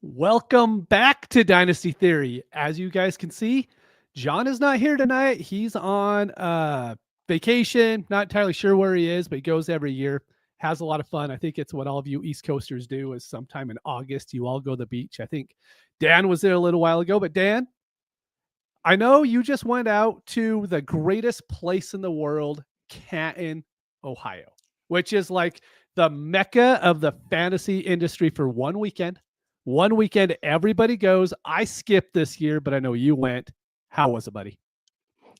Welcome back to Dynasty Theory. As you guys can see, John is not here tonight. He's on vacation. Not entirely sure where he is, but he goes every year. Has a lot of fun. I think it's what all of you East Coasters do is sometime in August, you all go to the beach. I think Dan was there a little while ago, but Dan, I know you just went out to the greatest place in the world, Canton, Ohio, which is like the mecca of the fantasy industry for one weekend. One weekend, everybody goes. I skipped this year, but I know you went. How was it, buddy?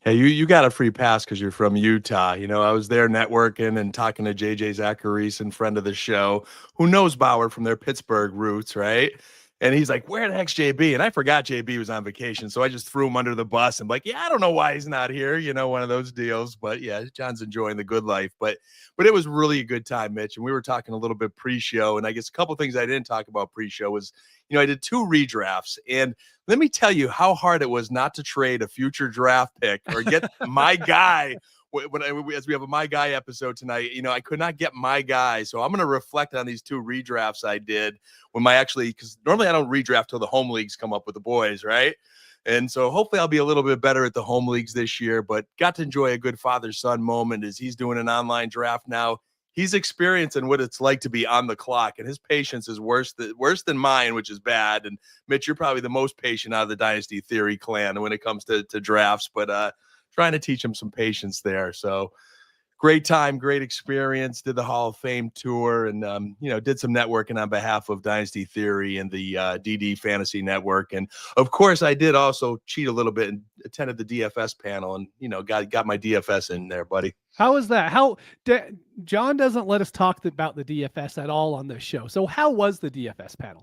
Hey, you got a free pass because you're from Utah. I was there networking and talking to JJ Zachariason, friend of the show, who knows Bauer from their Pittsburgh roots, right? And he's like, "Where the heck's JB?" And I forgot JB was on vacation, so I just threw him under the bus. And like, yeah, I don't know why he's not here. One of those deals. But yeah, John's enjoying the good life. But it was really a good time, Mitch. And we were talking a little bit pre-show, and I guess a couple of things I didn't talk about pre-show was, I did 2 redrafts, and let me tell you how hard it was not to trade a future draft pick or get my guy. As we have a my guy episode tonight, I could not get my guy. So I'm going to reflect on these 2 redrafts I did because normally I don't redraft till the home leagues come up with the boys, right? And so hopefully I'll be a little bit better at the home leagues this year, but got to enjoy a good father-son moment as he's doing an online draft now. He's experiencing what it's like to be on the clock, and his patience is worse than mine, which is bad. And Mitch, you're probably the most patient out of the Dynasty Theory clan when it comes to drafts, but trying to teach him some patience there. So great time, great experience. Did the Hall of Fame tour, and did some networking on behalf of Dynasty Theory and the DD Fantasy Network. And of course, I did also cheat a little bit and attended the DFS panel, and got my DFS in there, buddy. How is that? John doesn't let us talk about the DFS at all on this show. So how was the DFS panel?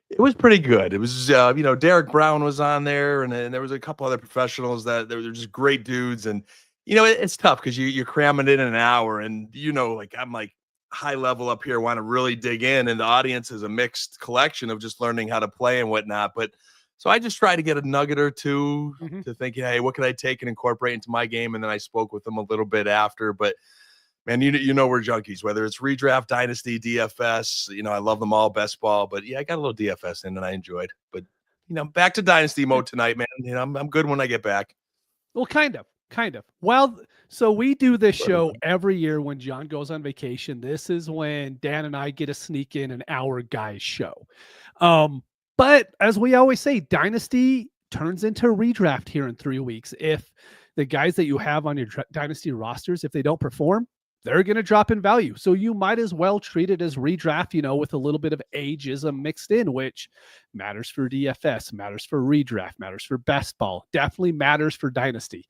It was pretty good. It was, Derek Brown was on there, and there was a couple other professionals that they were just great dudes. And, it's tough because you're cramming it in an hour, and, I'm like high level up here, want to really dig in. And the audience is a mixed collection of just learning how to play and whatnot. But so I just try to get a nugget or two to think, hey, what can I take and incorporate into my game? And then I spoke with them a little bit after. But man, we're junkies, whether it's redraft, dynasty, DFS, I love them all, best ball. But yeah, I got a little DFS in and I enjoyed. But, back to dynasty mode tonight, man. I'm good when I get back. Well, kind of. Well, so we do this show every year when John goes on vacation. This is when Dan and I get to sneak in an hour guys show. But as we always say, Dynasty turns into redraft here in 3 weeks. If the guys that you have on your Dynasty rosters, if they don't perform, they're going to drop in value. So you might as well treat it as redraft, with a little bit of ageism mixed in, which matters for DFS, matters for redraft, matters for best ball, definitely matters for Dynasty.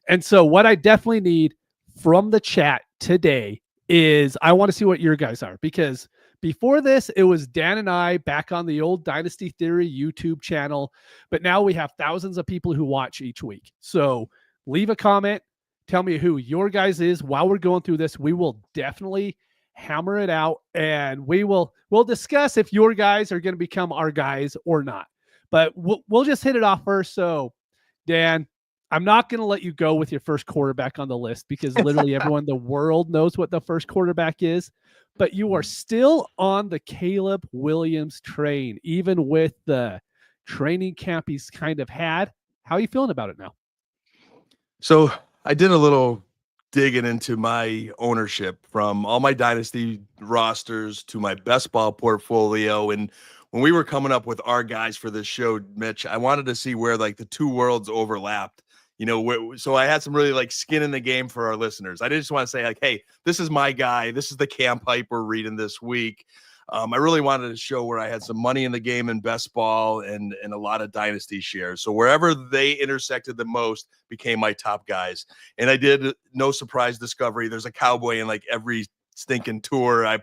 And so what I definitely need from the chat today is I want to see what your guys are, because before this, it was Dan and I back on the old Dynasty Theory YouTube channel, but now we have thousands of people who watch each week. So leave a comment. Tell me who your guys is while we're going through this. We will definitely hammer it out, and we'll discuss if your guys are going to become our guys or not. But we'll just hit it off first. So, Dan, I'm not going to let you go with your first quarterback on the list because literally everyone in the world knows what the first quarterback is. But you are still on the Caleb Williams train, even with the training camp he's kind of had. How are you feeling about it now? So I did a little digging into my ownership from all my dynasty rosters to my best ball portfolio. And when we were coming up with our guys for this show, Mitch, I wanted to see where like the 2 worlds overlapped, so I had some really like skin in the game for our listeners. I didn't just want to say like, hey, this is my guy. This is the camp hype we're reading this week. I really wanted to show where I had some money in the game in best ball and a lot of dynasty shares. So wherever they intersected the most became my top guys. And I did no surprise discovery. There's a cowboy in like every stinking tier.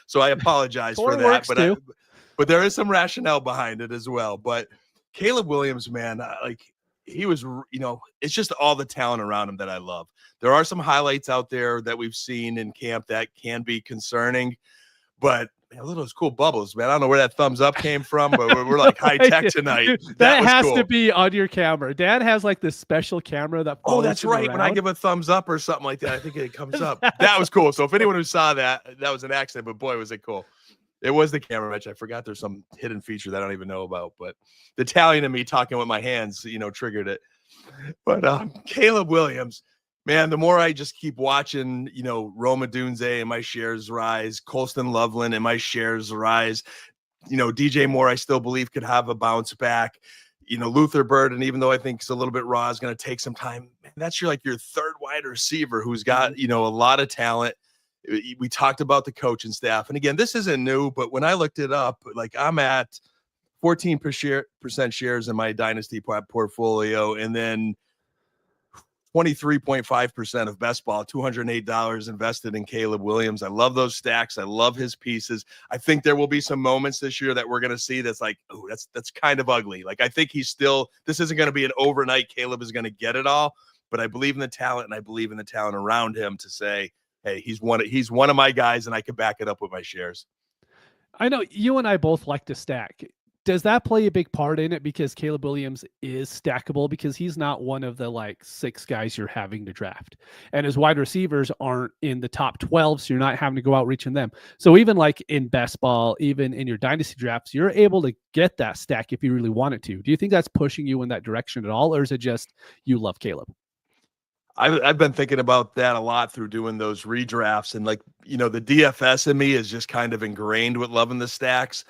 So I apologize for that. But there is some rationale behind it as well. But Caleb Williams, man, he was, it's just all the talent around him that I love. There are some highlights out there that we've seen in camp that can be concerning, but man, look at those cool bubbles, man. I don't know where that thumbs up came from, but we're like high tech tonight. That has cool. to be on your camera. Dad has like this special camera that. Oh, that's right. Around. When I give a thumbs up or something like that, I think it comes up. That was cool. So if anyone who saw that, that was an accident, but boy, was it cool. It was the camera, Mitch. I forgot there's some hidden feature that I don't even know about, but the Italian in me talking with my hands, triggered it. But Caleb Williams, man, the more I just keep watching, Roma Dunze and my shares rise, Colston Loveland and my shares rise. DJ Moore, I still believe could have a bounce back. Luther Burden, even though I think it's a little bit raw, is going to take some time. Man, that's your third wide receiver who's got, a lot of talent. We talked about the coaching staff. And again, this isn't new, but when I looked it up, I'm at 14% shares in my Dynasty portfolio, and then 23.5% of best ball, $208 invested in Caleb Williams. I love those stacks. I love his pieces. I think there will be some moments this year that we're going to see that's like, oh, that's kind of ugly. I think this isn't going to be an overnight Caleb is going to get it all, but I believe in the talent, and I believe in the talent around him to say, hey, he's one of my guys, and I can back it up with my shares. I know you and I both like to stack. Does that play a big part in it because Caleb Williams is stackable because he's not one of the 6 guys you're having to draft, and his wide receivers aren't in the top 12, so you're not having to go out reaching them. So even in best ball, even in your dynasty drafts, you're able to get that stack if you really wanted to. Do you think that's pushing you in that direction at all, or is it just you love Caleb? I've been thinking about that a lot through doing those redrafts, and the DFS in me is just kind of ingrained with loving the stacks.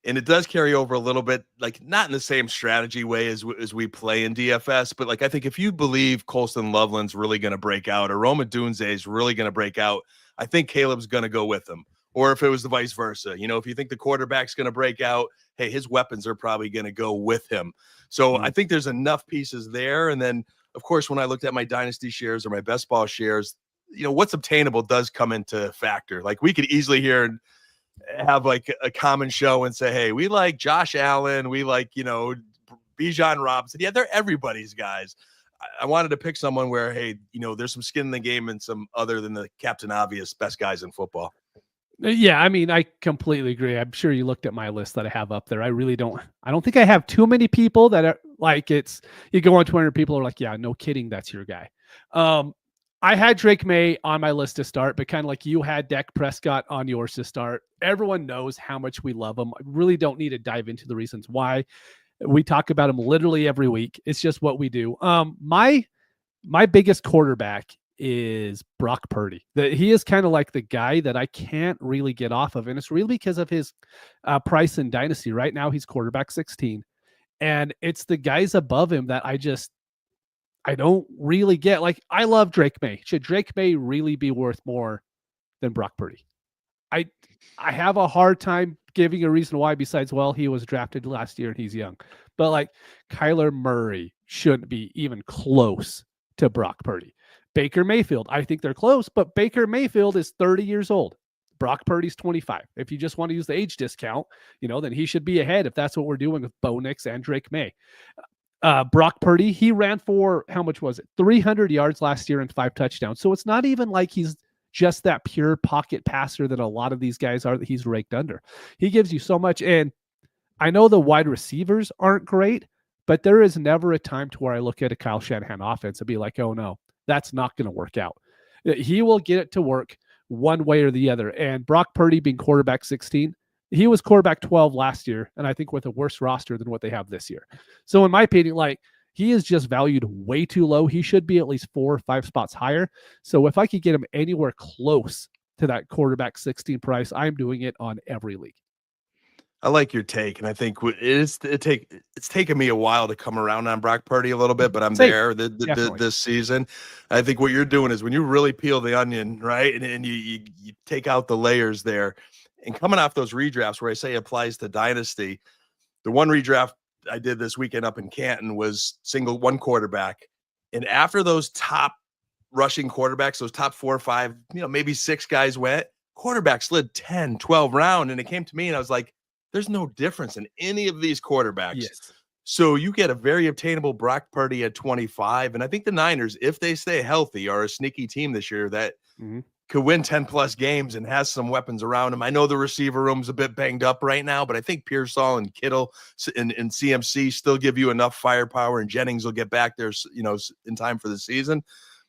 And it does carry over a little bit, not in the same strategy way as we play in DFS, but I think if you believe Colston Loveland's really going to break out, or Roma Dunze is really going to break out, I think Caleb's going to go with him. Or if it was the vice versa, if you think the quarterback's going to break out, hey, his weapons are probably going to go with him. So I think there's enough pieces there. And then, of course, when I looked at my dynasty shares or my best ball shares, what's obtainable does come into factor. We could easily hear have a common show and say, hey, we like Josh Allen, we like, Bijan Robinson. Yeah, they're everybody's guys. I wanted to pick someone where, hey, there's some skin in the game and some other than the Captain Obvious best guys in football. Yeah, I mean, I completely agree. I'm sure you looked at my list that I have up there. I don't think I have too many people that are you go on 200 people are like, yeah, no kidding, that's your guy. I had Drake May on my list to start, but kind of like you had Dak Prescott on yours to start. Everyone knows how much we love him. I really don't need to dive into the reasons why. We talk about him literally every week. It's just what we do. My biggest quarterback is Brock Purdy. He is kind of like the guy that I can't really get off of, and it's really because of his price in Dynasty. Right now, he's quarterback 16, and it's the guys above him that I don't really get. I love Drake May. Should Drake May really be worth more than Brock Purdy? I have a hard time giving a reason why besides, well, he was drafted last year and he's young. But Kyler Murray shouldn't be even close to Brock Purdy. Baker Mayfield, I think they're close, but Baker Mayfield is 30 years old. Brock Purdy's 25. If you just want to use the age discount, then he should be ahead if that's what we're doing with Bo Nix and Drake May. Brock Purdy, he ran for, how much was it? 300 yards last year and 5 touchdowns. So it's not even like he's just that pure pocket passer that a lot of these guys are that he's raked under. He gives you so much. And I know the wide receivers aren't great, but there is never a time to where I look at a Kyle Shanahan offense and be like, oh no, that's not going to work out. He will get it to work one way or the other. And Brock Purdy being quarterback 16, he was quarterback 12 last year, and I think with a worse roster than what they have this year. So in my opinion, he is just valued way too low. He should be at least 4 or 5 spots higher. So if I could get him anywhere close to that quarterback 16 price, I'm doing it on every league. I like your take, and I think it's taken me a while to come around on Brock Purdy a little bit, but I'm there this season. I think what you're doing is when you really peel the onion, right, and you take out the layers there, and coming off those redrafts where I say applies to Dynasty, the one redraft I did this weekend up in Canton was single one quarterback, and after those top rushing quarterbacks, those top 4 or 5, maybe 6 guys went, quarterback slid 10, 12 round, and it came to me, and I was like, there's no difference in any of these quarterbacks. Yes. So you get a very obtainable Brock Purdy at 25. And I think the Niners, if they stay healthy, are a sneaky team this year that could win 10-plus games and has some weapons around them. I know the receiver room's a bit banged up right now, but I think Pearsall and Kittle and CMC still give you enough firepower, and Jennings will get back there, in time for the season.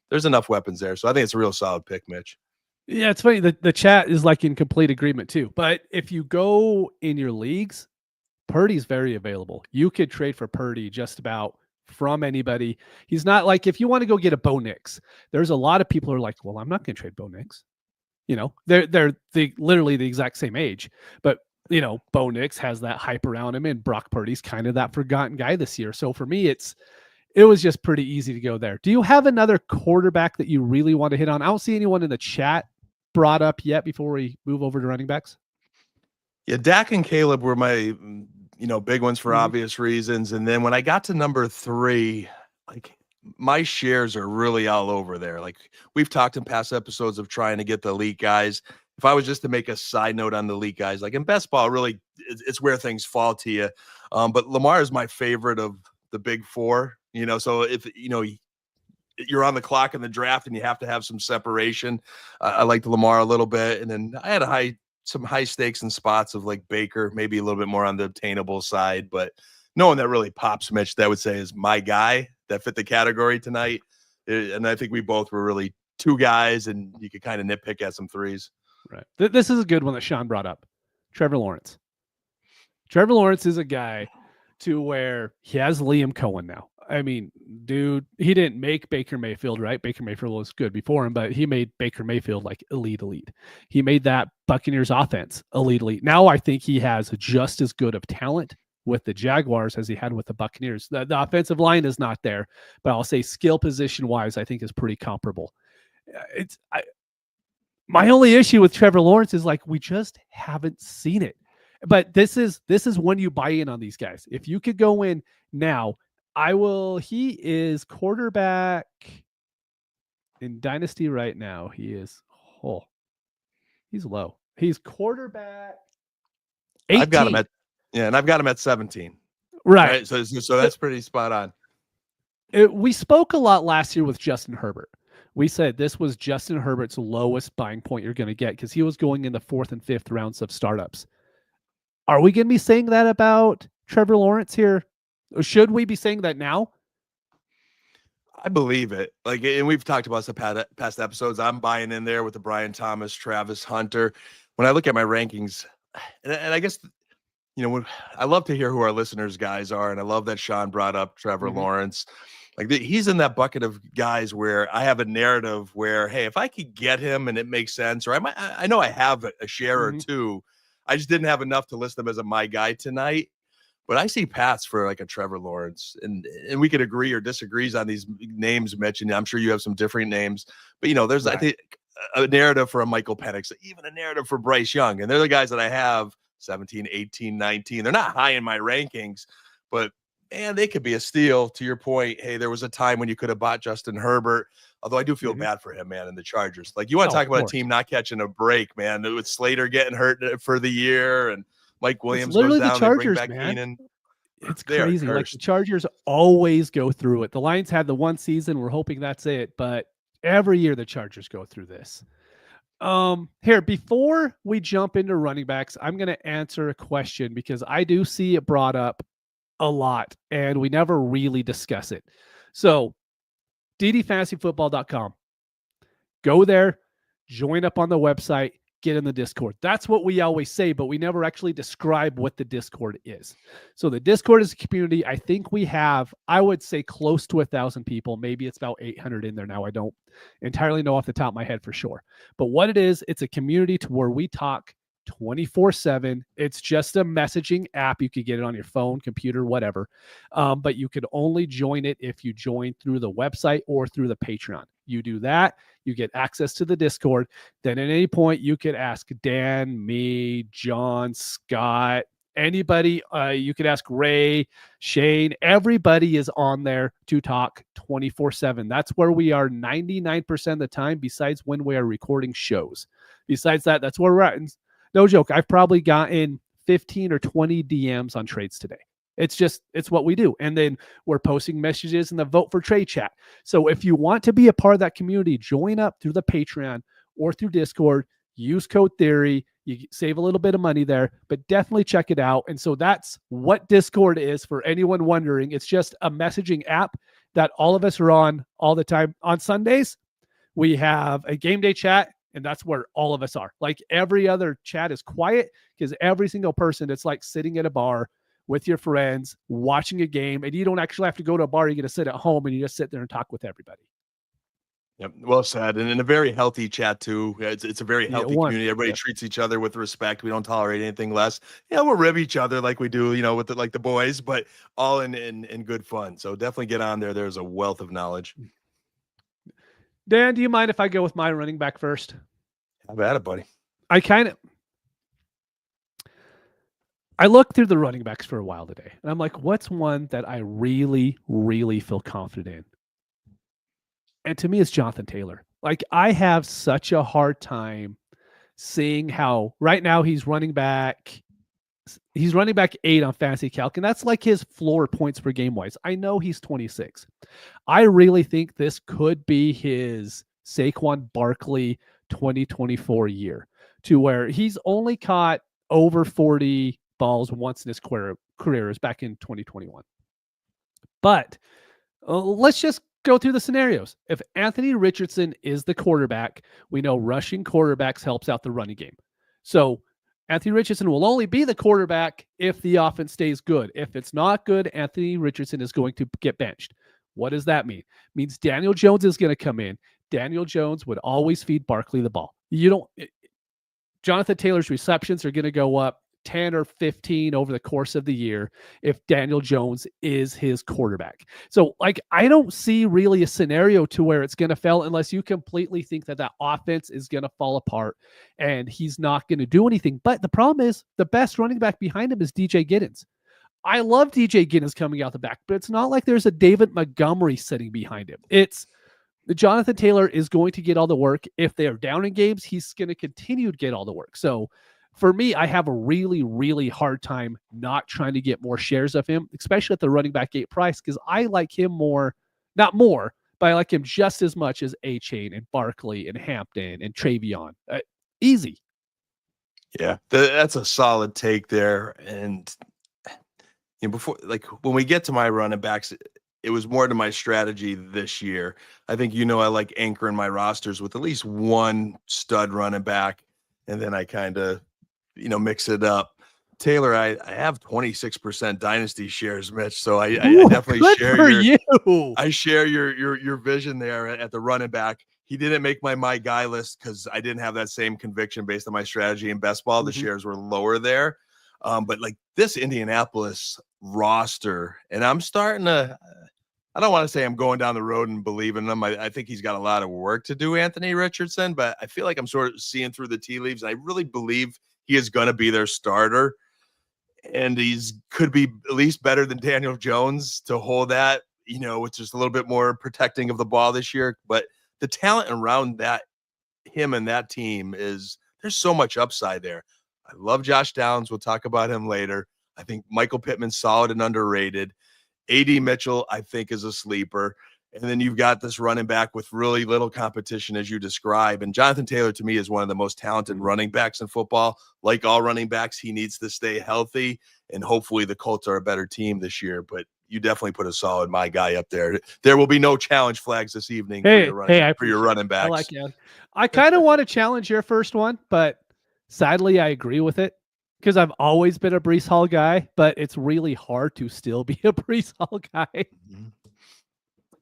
There's enough weapons there. So I think it's a real solid pick, Mitch. Yeah, it's funny. The chat is like in complete agreement too. But if you go in your leagues, Purdy's very available. You could trade for Purdy just about from anybody. He's not like if you want to go get a Bo Nix, there's a lot of people who are like, well, I'm not going to trade Bo Nix. They're literally the exact same age, but Bo Nix has that hype around him, and Brock Purdy's kind of that forgotten guy this year. So for me, it was just pretty easy to go there. Do you have another quarterback that you really want to hit on? I don't see anyone in the chat brought up yet before we move over to running backs. Yeah, Dak and Caleb were my big ones for obvious reasons. And then when I got to number 3, like my shares are really all over there. Like we've talked in past episodes of trying to get the elite guys. If I was just to make a side note on the elite guys, like in best ball, really it's where things fall to you. But Lamar is my favorite of the big 4, so if, you're on the clock in the draft and you have to have some separation. I liked Lamar a little bit. And then I had some high stakes and spots of like Baker, maybe a little bit more on the obtainable side, but no one that really pops, Mitch, that would say is my guy that fit the category tonight. And I think we both were really 2 guys, and you could kind of nitpick at some 3s. Right. This is a good one that Sean brought up. Trevor Lawrence. Trevor Lawrence is a guy to where he has Liam Cohen now. I mean, dude, he didn't make Baker Mayfield, right? Baker Mayfield was good before him, but he made Baker Mayfield like elite. He made that Buccaneers offense elite. Now I think he has just as good of talent with the Jaguars as he had with the Buccaneers. The offensive line is not there, but I'll say skill position wise, I think is pretty comparable. My only issue with Trevor Lawrence is like we just haven't seen it. But this is when you buy in on these guys. If you could go in now, I will. He is quarterback in Dynasty right now. He is. Oh, he's low. He's quarterback 18. I've got him at 17. Right. So that's pretty spot on. We spoke a lot last year with Justin Herbert. We said this was Justin Herbert's lowest buying point you're going to get because he was going in the 4th and 5th rounds of startups. Are we going to be saying that about Trevor Lawrence here? Or should we be saying that now? I believe it. Like, and we've talked about some past episodes. I'm buying in there with the Brian Thomas, Travis Hunter. When I look at my rankings, and I guess, I love to hear who our listeners guys are. And I love that Sean brought up Trevor Lawrence. Like he's in that bucket of guys where I have a narrative where, hey, if I could get him and it makes sense, or I know I have a share or 2, I just didn't have enough to list them as my guy tonight. But I see paths for like a Trevor Lawrence, and we could agree or disagree on these names, Mitch, and I'm sure you have some different names. But there's I think a narrative for a Michael Penix, even a narrative for Bryce Young, and they're the guys that I have 17, 18, 19. They're not high in my rankings, but man, they could be a steal. To your point, hey, there was a time when you could have bought Justin Herbert. Although I do feel bad for him, man, and the Chargers. Like you want to talk about a team not catching a break, man. With Slater getting hurt for the year and Mike Williams goes down, the Chargers, they bring back Keenan. It's crazy. Like the Chargers always go through it. The Lions had the one season. We're hoping that's it. But every year the Chargers go through this. Here, before we jump into running backs, I'm going to answer a question because I do see it brought up a lot and we never really discuss it. So ddfantasyfootball.com. Go there, join up on the website, get in the Discord. That's what we always say, but we never actually describe what the Discord is. So the Discord is a community. I think we have, I would say close to 1,000 people. Maybe it's about 800 in there now. I don't entirely know off the top of my head for sure. But what it is, it's a community to where we talk 24/7. It's just a messaging app. You could get it on your phone, computer, whatever. But you could only join it if you join through the website or through the Patreon. You do that, you get access to the Discord. Then at any point, you could ask Dan, me, John, Scott, anybody. You could ask Ray, Shane. Everybody is on there to talk 24/7. That's where we are 99% of the time, besides when we are recording shows. Besides that, that's where we're at. And no joke, I've probably gotten 15 or 20 DMs on trades today. It's what we do. And then we're posting messages in the vote for trade chat. So if you want to be a part of that community, join up through the Patreon or through Discord, use code Theory. You save a little bit of money there, but definitely check it out. And so that's what Discord is for anyone wondering. It's just a messaging app that all of us are on all the time. On Sundays, we have a game day chat, And that's where all of us are. Like every other chat is quiet because every single person, it's like sitting at a bar with your friends, watching a game, and you don't actually have to go to a bar. You get to sit at home and you just sit there and talk with everybody. Yep, well said, and in a very healthy chat too. It's a very healthy community. Everybody treats each other with respect. We don't tolerate anything less. Yeah, we'll rib each other like we do, with the boys, but all in good fun. So definitely get on there. There's a wealth of knowledge. Dan, do you mind if I go with my running back first? Have at it, buddy. I looked through the running backs for a while today, and I'm like, what's one that I really, really feel confident in? And to me, it's Jonathan Taylor. Like, I have such a hard time seeing how right now he's running back 8 on Fantasy Calc, and that's like his floor points per game wise. I know he's 26. I really think this could be his Saquon Barkley 2024 year, to where he's only caught over 40 balls once in his career is back in 2021. But let's just go through the scenarios. If Anthony Richardson is the quarterback, we know rushing quarterbacks helps out the running game. So Anthony Richardson will only be the quarterback if the offense stays good. If it's not good, Anthony Richardson is going to get benched. What does that mean? It means Daniel Jones is going to come in. Daniel Jones would always feed Barkley the ball. Jonathan Taylor's receptions are going to go up 10 or 15 over the course of the year if Daniel Jones is his quarterback. So, like, I don't see really a scenario to where it's going to fail unless you completely think that offense is going to fall apart and he's not going to do anything. But the problem is the best running back behind him is DJ Giddens. I love DJ Giddens coming out the back, but it's not like there's a David Montgomery sitting behind him. It's Jonathan Taylor is going to get all the work. If they are down in games, he's going to continue to get all the work. So for me, I have a really, really hard time not trying to get more shares of him, especially at the running back 8 price, because I like him more, not more, but I like him just as much as A-Chain and Barkley and Hampton and Travion. Easy. Yeah, that's a solid take there. And before, like, when we get to my running backs, it was more to my strategy this year. I think I like anchoring my rosters with at least one stud running back, and then I kind of mix it up. Taylor, I have 26% dynasty shares, Mitch. So I definitely share your vision there at the running back. He didn't make my guy list because I didn't have that same conviction based on my strategy in best ball. The shares were lower there. But like this Indianapolis roster, and I'm starting to, I don't want to say I'm going down the road and believing him. I think he's got a lot of work to do, Anthony Richardson, but I feel like I'm sort of seeing through the tea leaves. I really believe he is going to be their starter, and could be at least better than Daniel Jones to hold that, with just a little bit more protecting of the ball this year. But the talent around him and that team there's so much upside there. I love Josh Downs. We'll talk about him later. I think Michael Pittman's solid and underrated. A.D. Mitchell, I think, is a sleeper. And then you've got this running back with really little competition, as you describe. And Jonathan Taylor, to me, is one of the most talented running backs in football. Like all running backs, he needs to stay healthy. And hopefully the Colts are a better team this year. But you definitely put a solid my guy up there. There will be no challenge flags this evening for your running backs. I like it. I kind of want to challenge your first one, but sadly, I agree with it. Because I've always been a Breece Hall guy, but it's really hard to still be a Breece Hall guy.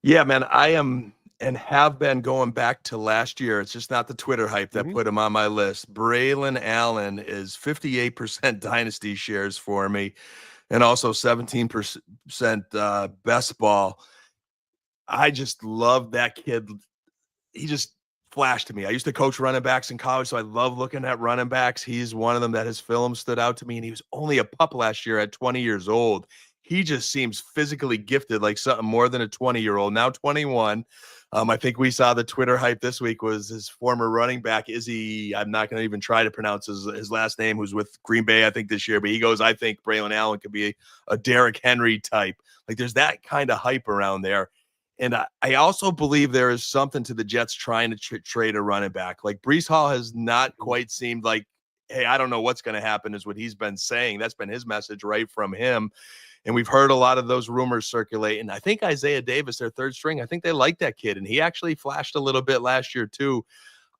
Yeah, man, I am and have been going back to last year. It's just not the Twitter hype that put him on my list. Braylon Allen is 58% dynasty shares for me, and also 17% best ball. I just love that kid. He just flash to me. I used to coach running backs in college, so I love looking at running backs. He's one of them that his film stood out to me, and he was only a pup last year at 20 years old. He just seems physically gifted, like something more than a 20-year-old, now 21. I think we saw the Twitter hype this week was his former running back, I'm not going to even try to pronounce his last name, who's with Green Bay, I think, this year, but he goes, I think Braylon Allen could be a Derrick Henry type. Like, there's that kind of hype around there. And I also believe there is something to the Jets trying to trade a running back. Like, Breece Hall has not quite seemed like, hey, I don't know what's going to happen, is what he's been saying. That's been his message right from him. And we've heard a lot of those rumors circulate. And I think Isaiah Davis, their third string, I think they like that kid. And he actually flashed a little bit last year too.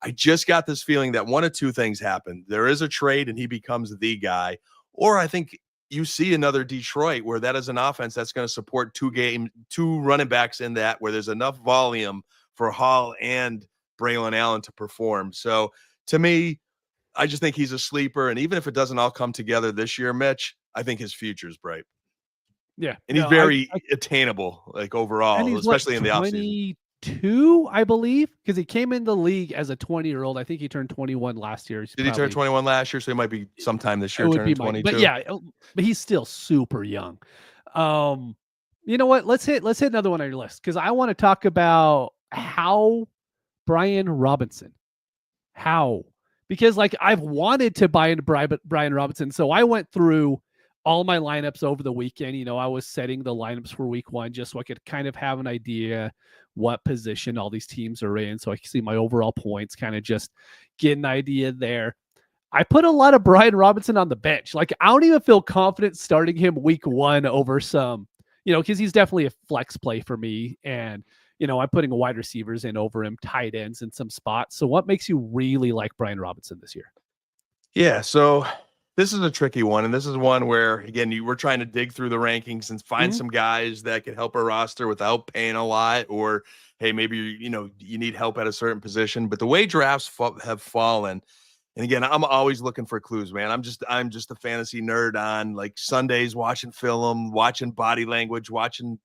I just got this feeling that one of two things happen. There is a trade and he becomes the guy, or I think you see another Detroit where that is an offense that's going to support two running backs in that, where there's enough volume for Hall and Braylon Allen to perform. So to me, I just think he's a sleeper. And even if it doesn't all come together this year, Mitch, I think his future is bright. Yeah. And he's very attainable, like overall, especially in the offseason. 22, I believe, because he came in the league as a 20-year-old. I think he turned 21 last year. Did he turn 21 last year? So he might be sometime this year turning 22. But yeah, but he's still super young. You know what? Let's hit another one on your list, because I want to talk about how Brian Robinson. How? Because like I've wanted to buy into Brian Robinson, so I went through all my lineups over the weekend. You know, I was setting the lineups for week 1 just so I could kind of have an idea what position all these teams are in, so I can see my overall points, kind of just get an idea there. I put a lot of Brian Robinson on the bench. Like, I don't even feel confident starting him week 1 over some, you know, because he's definitely a flex play for me. And, you know, I'm putting wide receivers in over him, tight ends in some spots. So what makes you really like Brian Robinson this year? Yeah, so this is a tricky one. And this is one where, again, we're trying to dig through the rankings and find some guys that could help our roster without paying a lot, or, hey, maybe, you know, you need help at a certain position. But the way drafts have fallen, and again, I'm always looking for clues, man. I'm just a fantasy nerd on like Sundays, watching film, watching body language, watching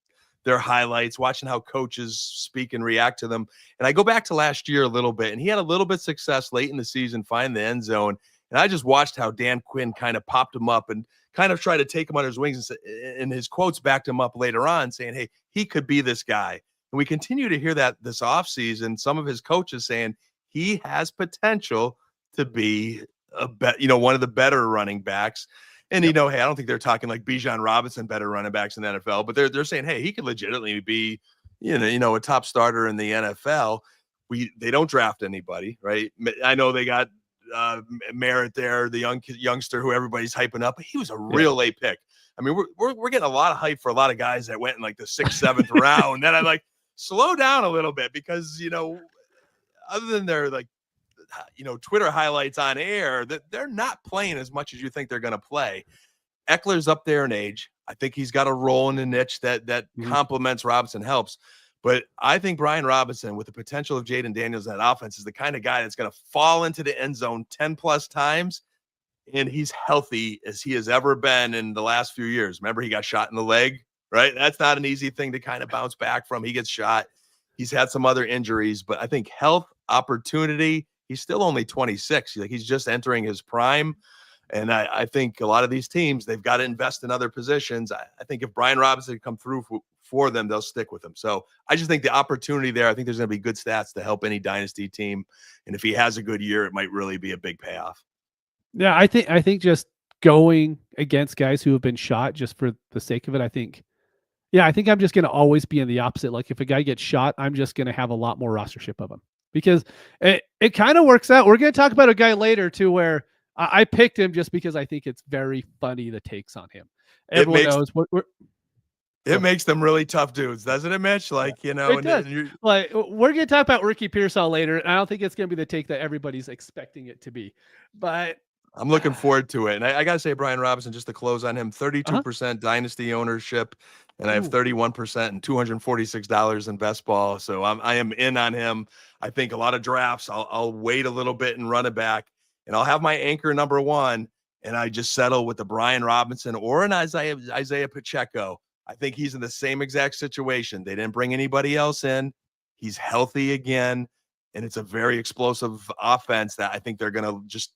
their highlights, watching how coaches speak and react to them. And I go back to last year a little bit, and he had a little bit of success late in the season, find the end zone. And I just watched how Dan Quinn kind of popped him up and kind of tried to take him under his wings, and his quotes backed him up later on, saying, hey, he could be this guy. And we continue to hear that this offseason, some of his coaches saying he has potential to be one of the better running backs. And, you know, hey, I don't think they're talking like Bijan Robinson, better running backs in the NFL, but they're saying, hey, he could legitimately be, you know, a top starter in the NFL. They don't draft anybody, right? I know they got Merritt there, the youngster who everybody's hyping up, but he was a real late pick. I mean, we're getting a lot of hype for a lot of guys that went in like the 6th, 7th round. Then I'm like, slow down a little bit, because, you know, other than their like, you know, Twitter highlights on air, that they're not playing as much as you think they're going to play. Eckler's up there in age. I think he's got a role in the niche that complements Robinson, helps. But I think Brian Robinson, with the potential of Jaden Daniels in that offense, is the kind of guy that's going to fall into the end zone 10 plus times. And he's healthy as he has ever been in the last few years. Remember, he got shot in the leg, right? That's not an easy thing to kind of bounce back from. He gets shot. He's had some other injuries, but I think health, opportunity, he's still only 26. Like, he's just entering his prime. And I think a lot of these teams, they've got to invest in other positions. I think if Brian Robinson can come through for them, they'll stick with him. So I just think the opportunity there, I think there's going to be good stats to help any dynasty team. And if he has a good year, it might really be a big payoff. Yeah, I think just going against guys who have been shot just for the sake of it, I think I'm just going to always be in the opposite. Like, if a guy gets shot, I'm just going to have a lot more rostership of him, because it kind of works out. We're going to talk about a guy later too, where I picked him just because I think it's very funny, the takes on him. Everyone knows it makes them really tough dudes, doesn't it, Mitch? Like, you know, it does. Like, we're going to talk about Ricky Pearsall later, and I don't think it's going to be the take that everybody's expecting it to be, but I'm looking forward to it. And I got to say, Brian Robinson, just to close on him, 32% dynasty ownership, and I have 31% and $246 in best ball. So I am in on him. I think a lot of drafts, I'll wait a little bit and run it back, and I'll have my anchor number 1, and I just settle with the Brian Robinson or an Isaiah Pacheco. I think he's in the same exact situation. They didn't bring anybody else in. He's healthy again, and it's a very explosive offense that I think they're going to just,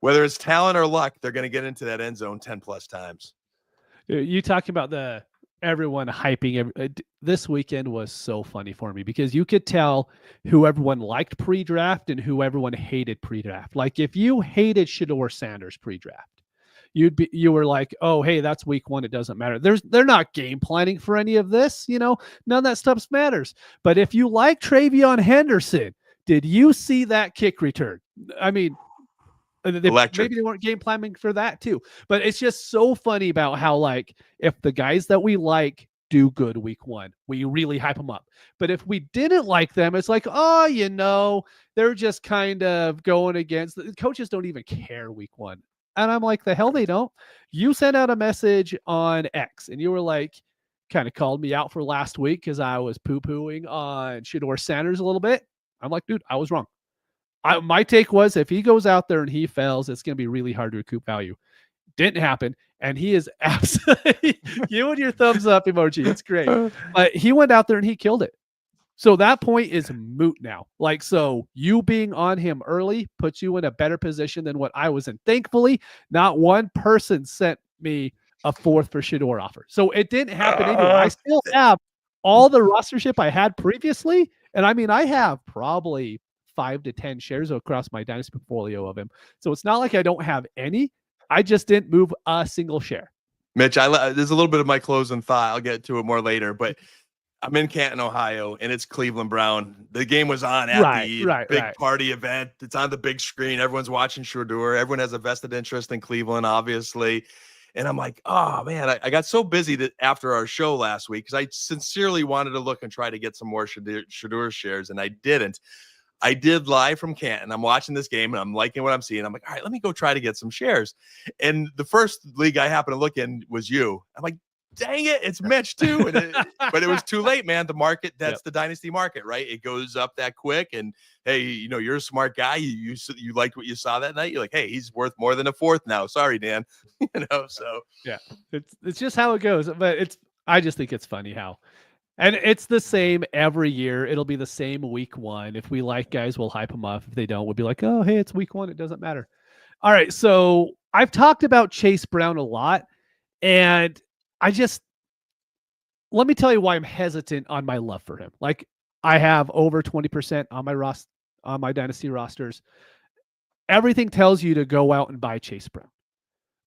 whether it's talent or luck, they're going to get into that end zone 10 plus times. You talking about everyone hyping this weekend was so funny for me, because you could tell who everyone liked pre-draft and who everyone hated pre-draft. Like, if you hated Shadur Sanders pre-draft, you were like, oh, hey, that's week 1. It doesn't matter. They're not game planning for any of this. You know, none of that stuff matters. But if you like Travion Henderson, did you see that kick return? I mean, maybe they weren't game planning for that too, but it's just so funny about how, like, if the guys that we like do good week one. We really hype them up. But if we didn't like them, it's like, oh, they're just kind of going against the coaches don't even care week one. And I'm like, the hell they don't. You sent out a message on X and you were like, kind of called me out for last week because I was poo-pooing on Shadur Sanders a little bit. I'm like, dude, I was wrong. My take was if he goes out there and he fails, it's going to be really hard to recoup value. Didn't happen. And he is absolutely, you and your thumbs up emoji. It's great. But he went out there and he killed it. So that point is moot now. Like, so you being on him early puts you in a better position than what I was in. Thankfully, not one person sent me a fourth for Shadur offer. So it didn't happen anyway. I still have all the rostership I had previously. And I mean, I have probably 5 to 10 shares across my Dynasty portfolio of him. So it's not like I don't have any. I just didn't move a single share. Mitch, there's a little bit of my closing thought. I'll get to it more later, but I'm in Canton, Ohio, and it's Cleveland Brown. The game was on at the big party event. It's on the big screen. Everyone's watching Shadur. Everyone has a vested interest in Cleveland, obviously. And I'm like, oh, man, I got so busy that after our show last week because I sincerely wanted to look and try to get some more Shadur shares, and I didn't. I did live from Canton. I'm watching this game, and I'm liking what I'm seeing. I'm like, all right, let me go try to get some shares. And the first league I happened to look in was you. I'm like, dang it, it's Mitch too. But it was too late, man. The market, that's the Dynasty market, right? It goes up that quick. And hey, you're a smart guy. You liked what you saw that night. You're like, hey, he's worth more than a fourth now. Sorry, Dan. So yeah, it's just how it goes. But I just think it's funny how, and it's the same every year. It'll be the same week one. If we like guys, we'll hype them up. If they don't, we'll be like, oh, hey, it's week one. It doesn't matter. All right. So I've talked about Chase Brown a lot, and let me tell you why I'm hesitant on my love for him. Like I have over 20% on my Dynasty rosters. Everything tells you to go out and buy Chase Brown.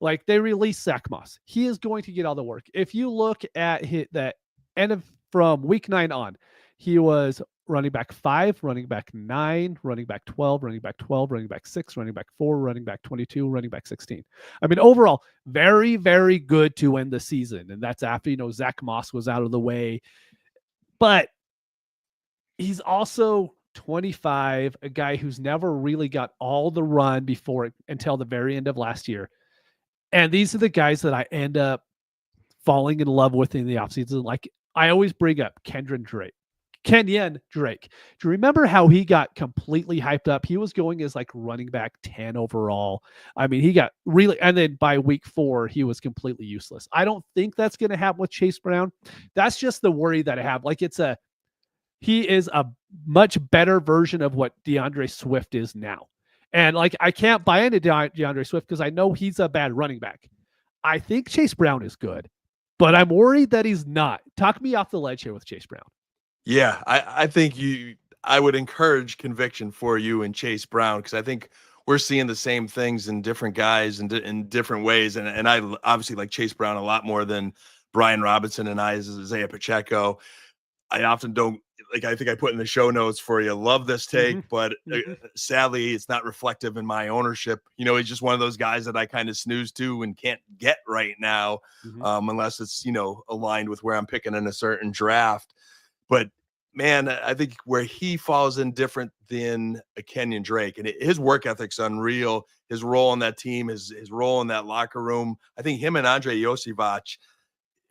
Like they released Zach Moss. He is going to get all the work. If you look at the end of from week 9 on, he was running back 5, running back 9, running back 12, running back 12, running back 6, running back 4, running back 22, running back 16. I mean, overall, very, very good to end the season. And that's after, Zach Moss was out of the way. But he's also 25, a guy who's never really got all the run until the very end of last year. And these are the guys that I end up falling in love with in the offseason. Like I always bring up Kenyon Drake. Do you remember how he got completely hyped up? He was going as like running back 10 overall. I mean, he got really, and then by week 4, he was completely useless. I don't think that's going to happen with Chase Brown. That's just the worry that I have. Like he is a much better version of what DeAndre Swift is now. And like, I can't buy into DeAndre Swift because I know he's a bad running back. I think Chase Brown is good, but I'm worried that he's not. Talk me off the ledge here with Chase Brown. Yeah, I think I would encourage conviction for you and Chase Brown because I think we're seeing the same things in different guys and in different ways. And I obviously like Chase Brown a lot more than Brian Robinson and Isaiah Pacheco. I often don't I think I put in the show notes for you. Love this take, but sadly, it's not reflective in my ownership. He's just one of those guys that I kind of snooze to and can't get right now, unless it's aligned with where I'm picking in a certain draft. But man, I think where he falls in different than a Kenyon Drake, and his work ethic's unreal. His role on that team, his role in that locker room. I think him and Andre Josivac.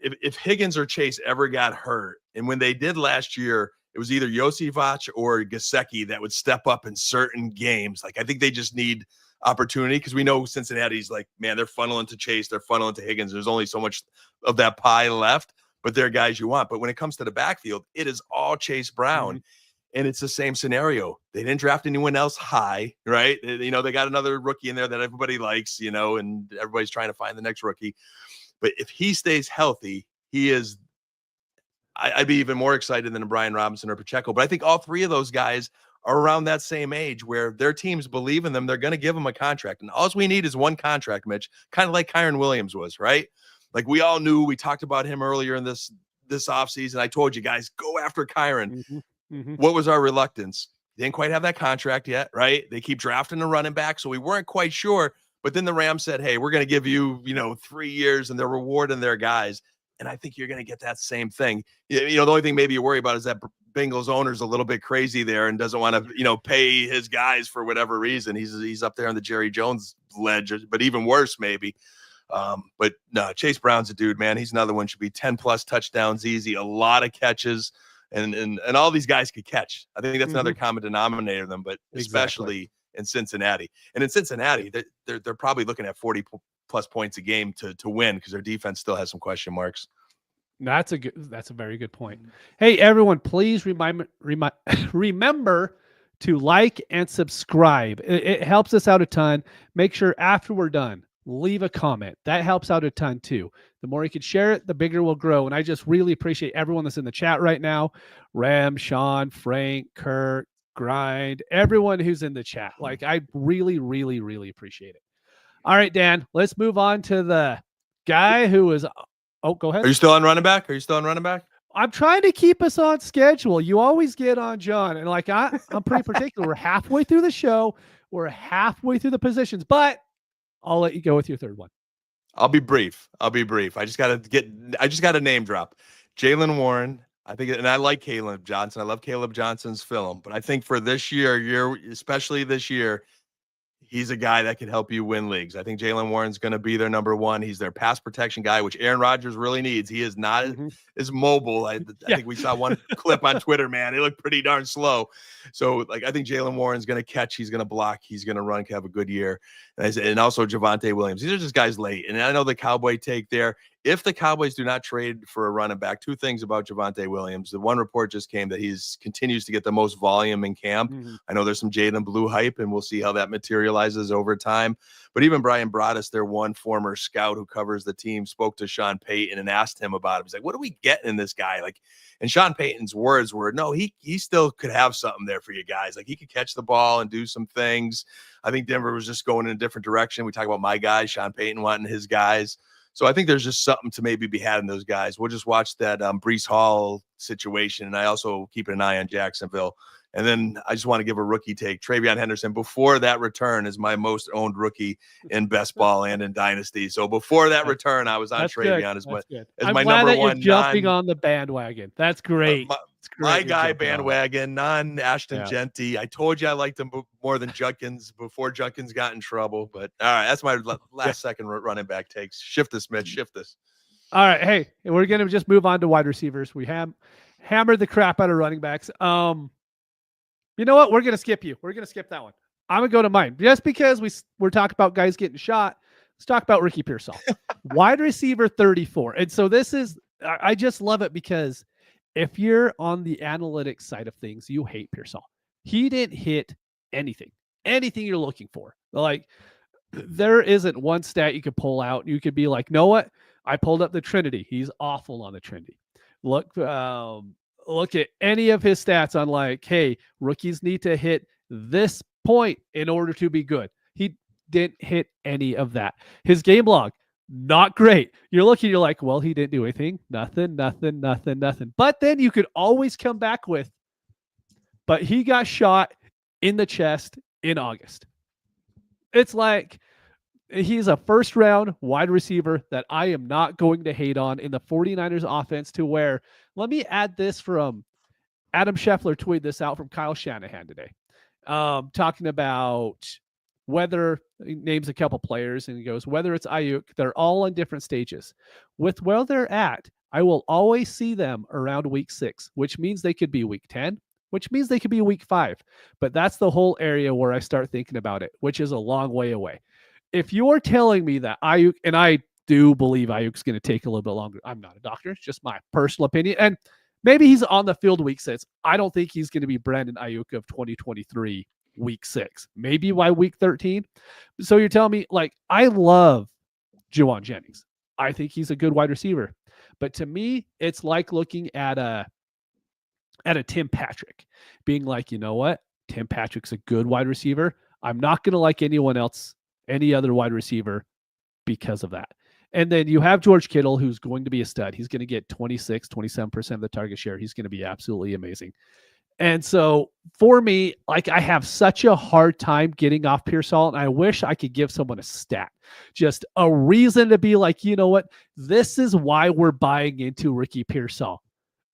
If Higgins or Chase ever got hurt, and when they did last year, it was either Josivac or Gesicki that would step up in certain games. Like I think they just need opportunity because we know Cincinnati's like, man, they're funneling to Chase, they're funneling to Higgins. There's only so much of that pie left, but they're guys you want. But when it comes to the backfield, it is all Chase Brown. And it's the same scenario. They didn't draft anyone else high, right? They got another rookie in there that everybody likes, and everybody's trying to find the next rookie. But if he stays healthy, he is I'd be even more excited than a Brian Robinson or Pacheco. But I think all three of those guys are around that same age where their teams believe in them. They're going to give them a contract. And all we need is one contract, Mitch, kind of like Kyren Williams was, right? Like we all knew, we talked about him earlier in this offseason. I told you guys, go after Kyren. What was our reluctance? They didn't quite have that contract yet, right? They keep drafting a running back. So we weren't quite sure. But then the Rams said, hey, we're going to give you, 3 years, and they're rewarding their guys. And I think you're going to get that same thing. The only thing maybe you worry about is that Bengals owner's a little bit crazy there and doesn't want to, pay his guys for whatever reason. He's up there on the Jerry Jones ledge, but even worse maybe. But no, Chase Brown's a dude, man. He's another one. Should be 10 plus touchdowns easy, a lot of catches, and all these guys could catch. I think that's another common denominator of them, but especially in Cincinnati. And in Cincinnati, they're probably looking at 40 plus points a game to win because their defense still has some question marks. That's a very good point. Hey, everyone, please remember to like and subscribe. It helps us out a ton. Make sure after we're done, leave a comment. That helps out a ton too. The more you can share it, the bigger we'll grow. And I just really appreciate everyone that's in the chat right now. Ram, Sean, Frank, Kurt, Grind, everyone who's in the chat. Like, I really, really, really appreciate it. All right, Dan, let's move on to the guy who is. Oh, go ahead. Are you still on running back? I'm trying to keep us on schedule. You always get on John. And like, I'm pretty particular. We're halfway through the show. We're halfway through the positions, but I'll let you go with your third one. I'll be brief. I just got to name drop Jaylen Warren. I think, and I like Caleb Johnson. I love Caleb Johnson's film, but I think for this year, especially this year, he's a guy that can help you win leagues. I think Jaylen Warren's going to be their number one. He's their pass protection guy, which Aaron Rodgers really needs. He is not as mobile. I think we saw one clip on Twitter, man. He looked pretty darn slow. So, like, I think Jaylen Warren's going to catch. He's going to block. He's going to run, have a good year. And also Javonte Williams. These are just guys late. And I know the Cowboy take there. If the Cowboys do not trade for a running back, two things about Javonte Williams. The one report just came that continues to get the most volume in camp. I know there's some Jaden Blue hype, and we'll see how that materializes over time. But even Brian Broaddus, their one former scout who covers the team, spoke to Sean Payton and asked him about him. He's like, what are we getting in this guy? Like, and Sean Payton's words were, no, he still could have something there for you guys. Like, he could catch the ball and do some things. I think Denver was just going in a different direction. We talk about my guys, Sean Payton wanting his guys. So I think there's just something to maybe be had in those guys. We'll just watch that Breece Hall situation, and I also keep an eye on Jacksonville. And then I just want to give a rookie take. TreVeyon Henderson, before that return, is my most owned rookie in best ball and in Dynasty. So before that return, I was on TreVeyon as my number one. Jumping on the bandwagon. That's great. My guy bandwagon, non-Ashton Genty. I told you I liked him more than Judkins before Judkins got in trouble. But all right, that's my last second running back takes. Shift this, Mitch. Shift this. All right, hey, we're gonna just move on to wide receivers. We have hammered the crap out of running backs. You know what? We're gonna skip you. We're gonna skip that one. I'm gonna go to mine just because we're talking about guys getting shot. Let's talk about Ricky Pearsall, wide receiver 34. And so this is, I just love it because if you're on the analytics side of things, you hate Pearsall. He didn't hit anything you're looking for. Like, there isn't one stat you could pull out. You could be like, know what? I pulled up the Trinity. He's awful on the Trinity. Look at any of his stats on like, hey, rookies need to hit this point in order to be good. He didn't hit any of that. His game log, not great. You're like, well, he didn't do anything. Nothing. But then you could always come back with, but he got shot in the chest in August. It's like, he's a first round wide receiver that I am not going to hate on in the 49ers offense, to where, let me add this from Adam Scheffler tweeted this out from Kyle Shanahan today. Talking about whether, he names a couple players and he goes, whether it's Ayuk, they're all in different stages. With where they're at, I will always see them around week 6, which means they could be week 10, which means they could be week 5. But that's the whole area where I start thinking about it, which is a long way away. If you're telling me that Ayuk, and I do believe Ayuk's going to take a little bit longer. I'm not a doctor. It's just my personal opinion. And maybe he's on the field week 6. I don't think he's going to be Brandon Ayuk of 2023 week 6. Maybe by week 13. So you're telling me, like, I love Juwan Jennings. I think he's a good wide receiver. But to me, it's like looking at a Tim Patrick, being like, you know what? Tim Patrick's a good wide receiver. I'm not going to like anyone else, any other wide receiver, because of that. And then you have George Kittle, who's going to be a stud. He's going to get 26, 27% of the target share. He's going to be absolutely amazing. And so for me, like I have such a hard time getting off Pearsall, and I wish I could give someone a stat, just a reason to be like, you know what, this is why we're buying into Ricky Pearsall.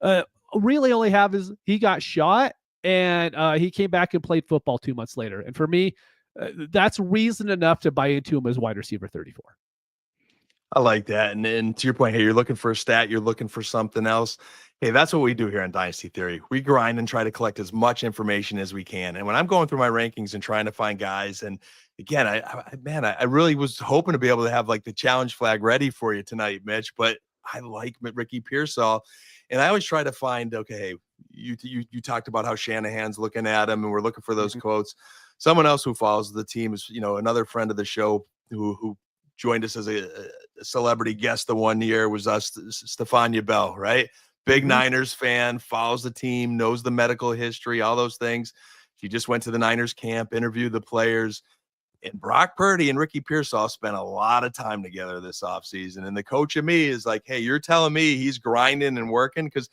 Uh, really only have is he got shot and he came back and played football 2 months later. And for me, that's reason enough to buy into him as wide receiver 34. I like that. And to your point, hey, you're looking for a stat, you're looking for something else. Hey, that's what we do here on Dynasty Theory. We grind and try to collect as much information as we can. And when I'm going through my rankings and trying to find guys, and again, I really was hoping to be able to have like the challenge flag ready for you tonight, Mitch. But I like Ricky Pearsall, and I always try to find. Okay, you talked about how Shanahan's looking at him, and we're looking for those quotes. Someone else who follows the team is, another friend of the show who joined us as a celebrity guest the one year was us, Stefania Bell, right? Big Niners fan, follows the team, knows the medical history, all those things. She just went to the Niners camp, interviewed the players. And Brock Purdy and Ricky Pearsall spent a lot of time together this offseason. And the coach of me is like, hey, you're telling me he's grinding and working? Because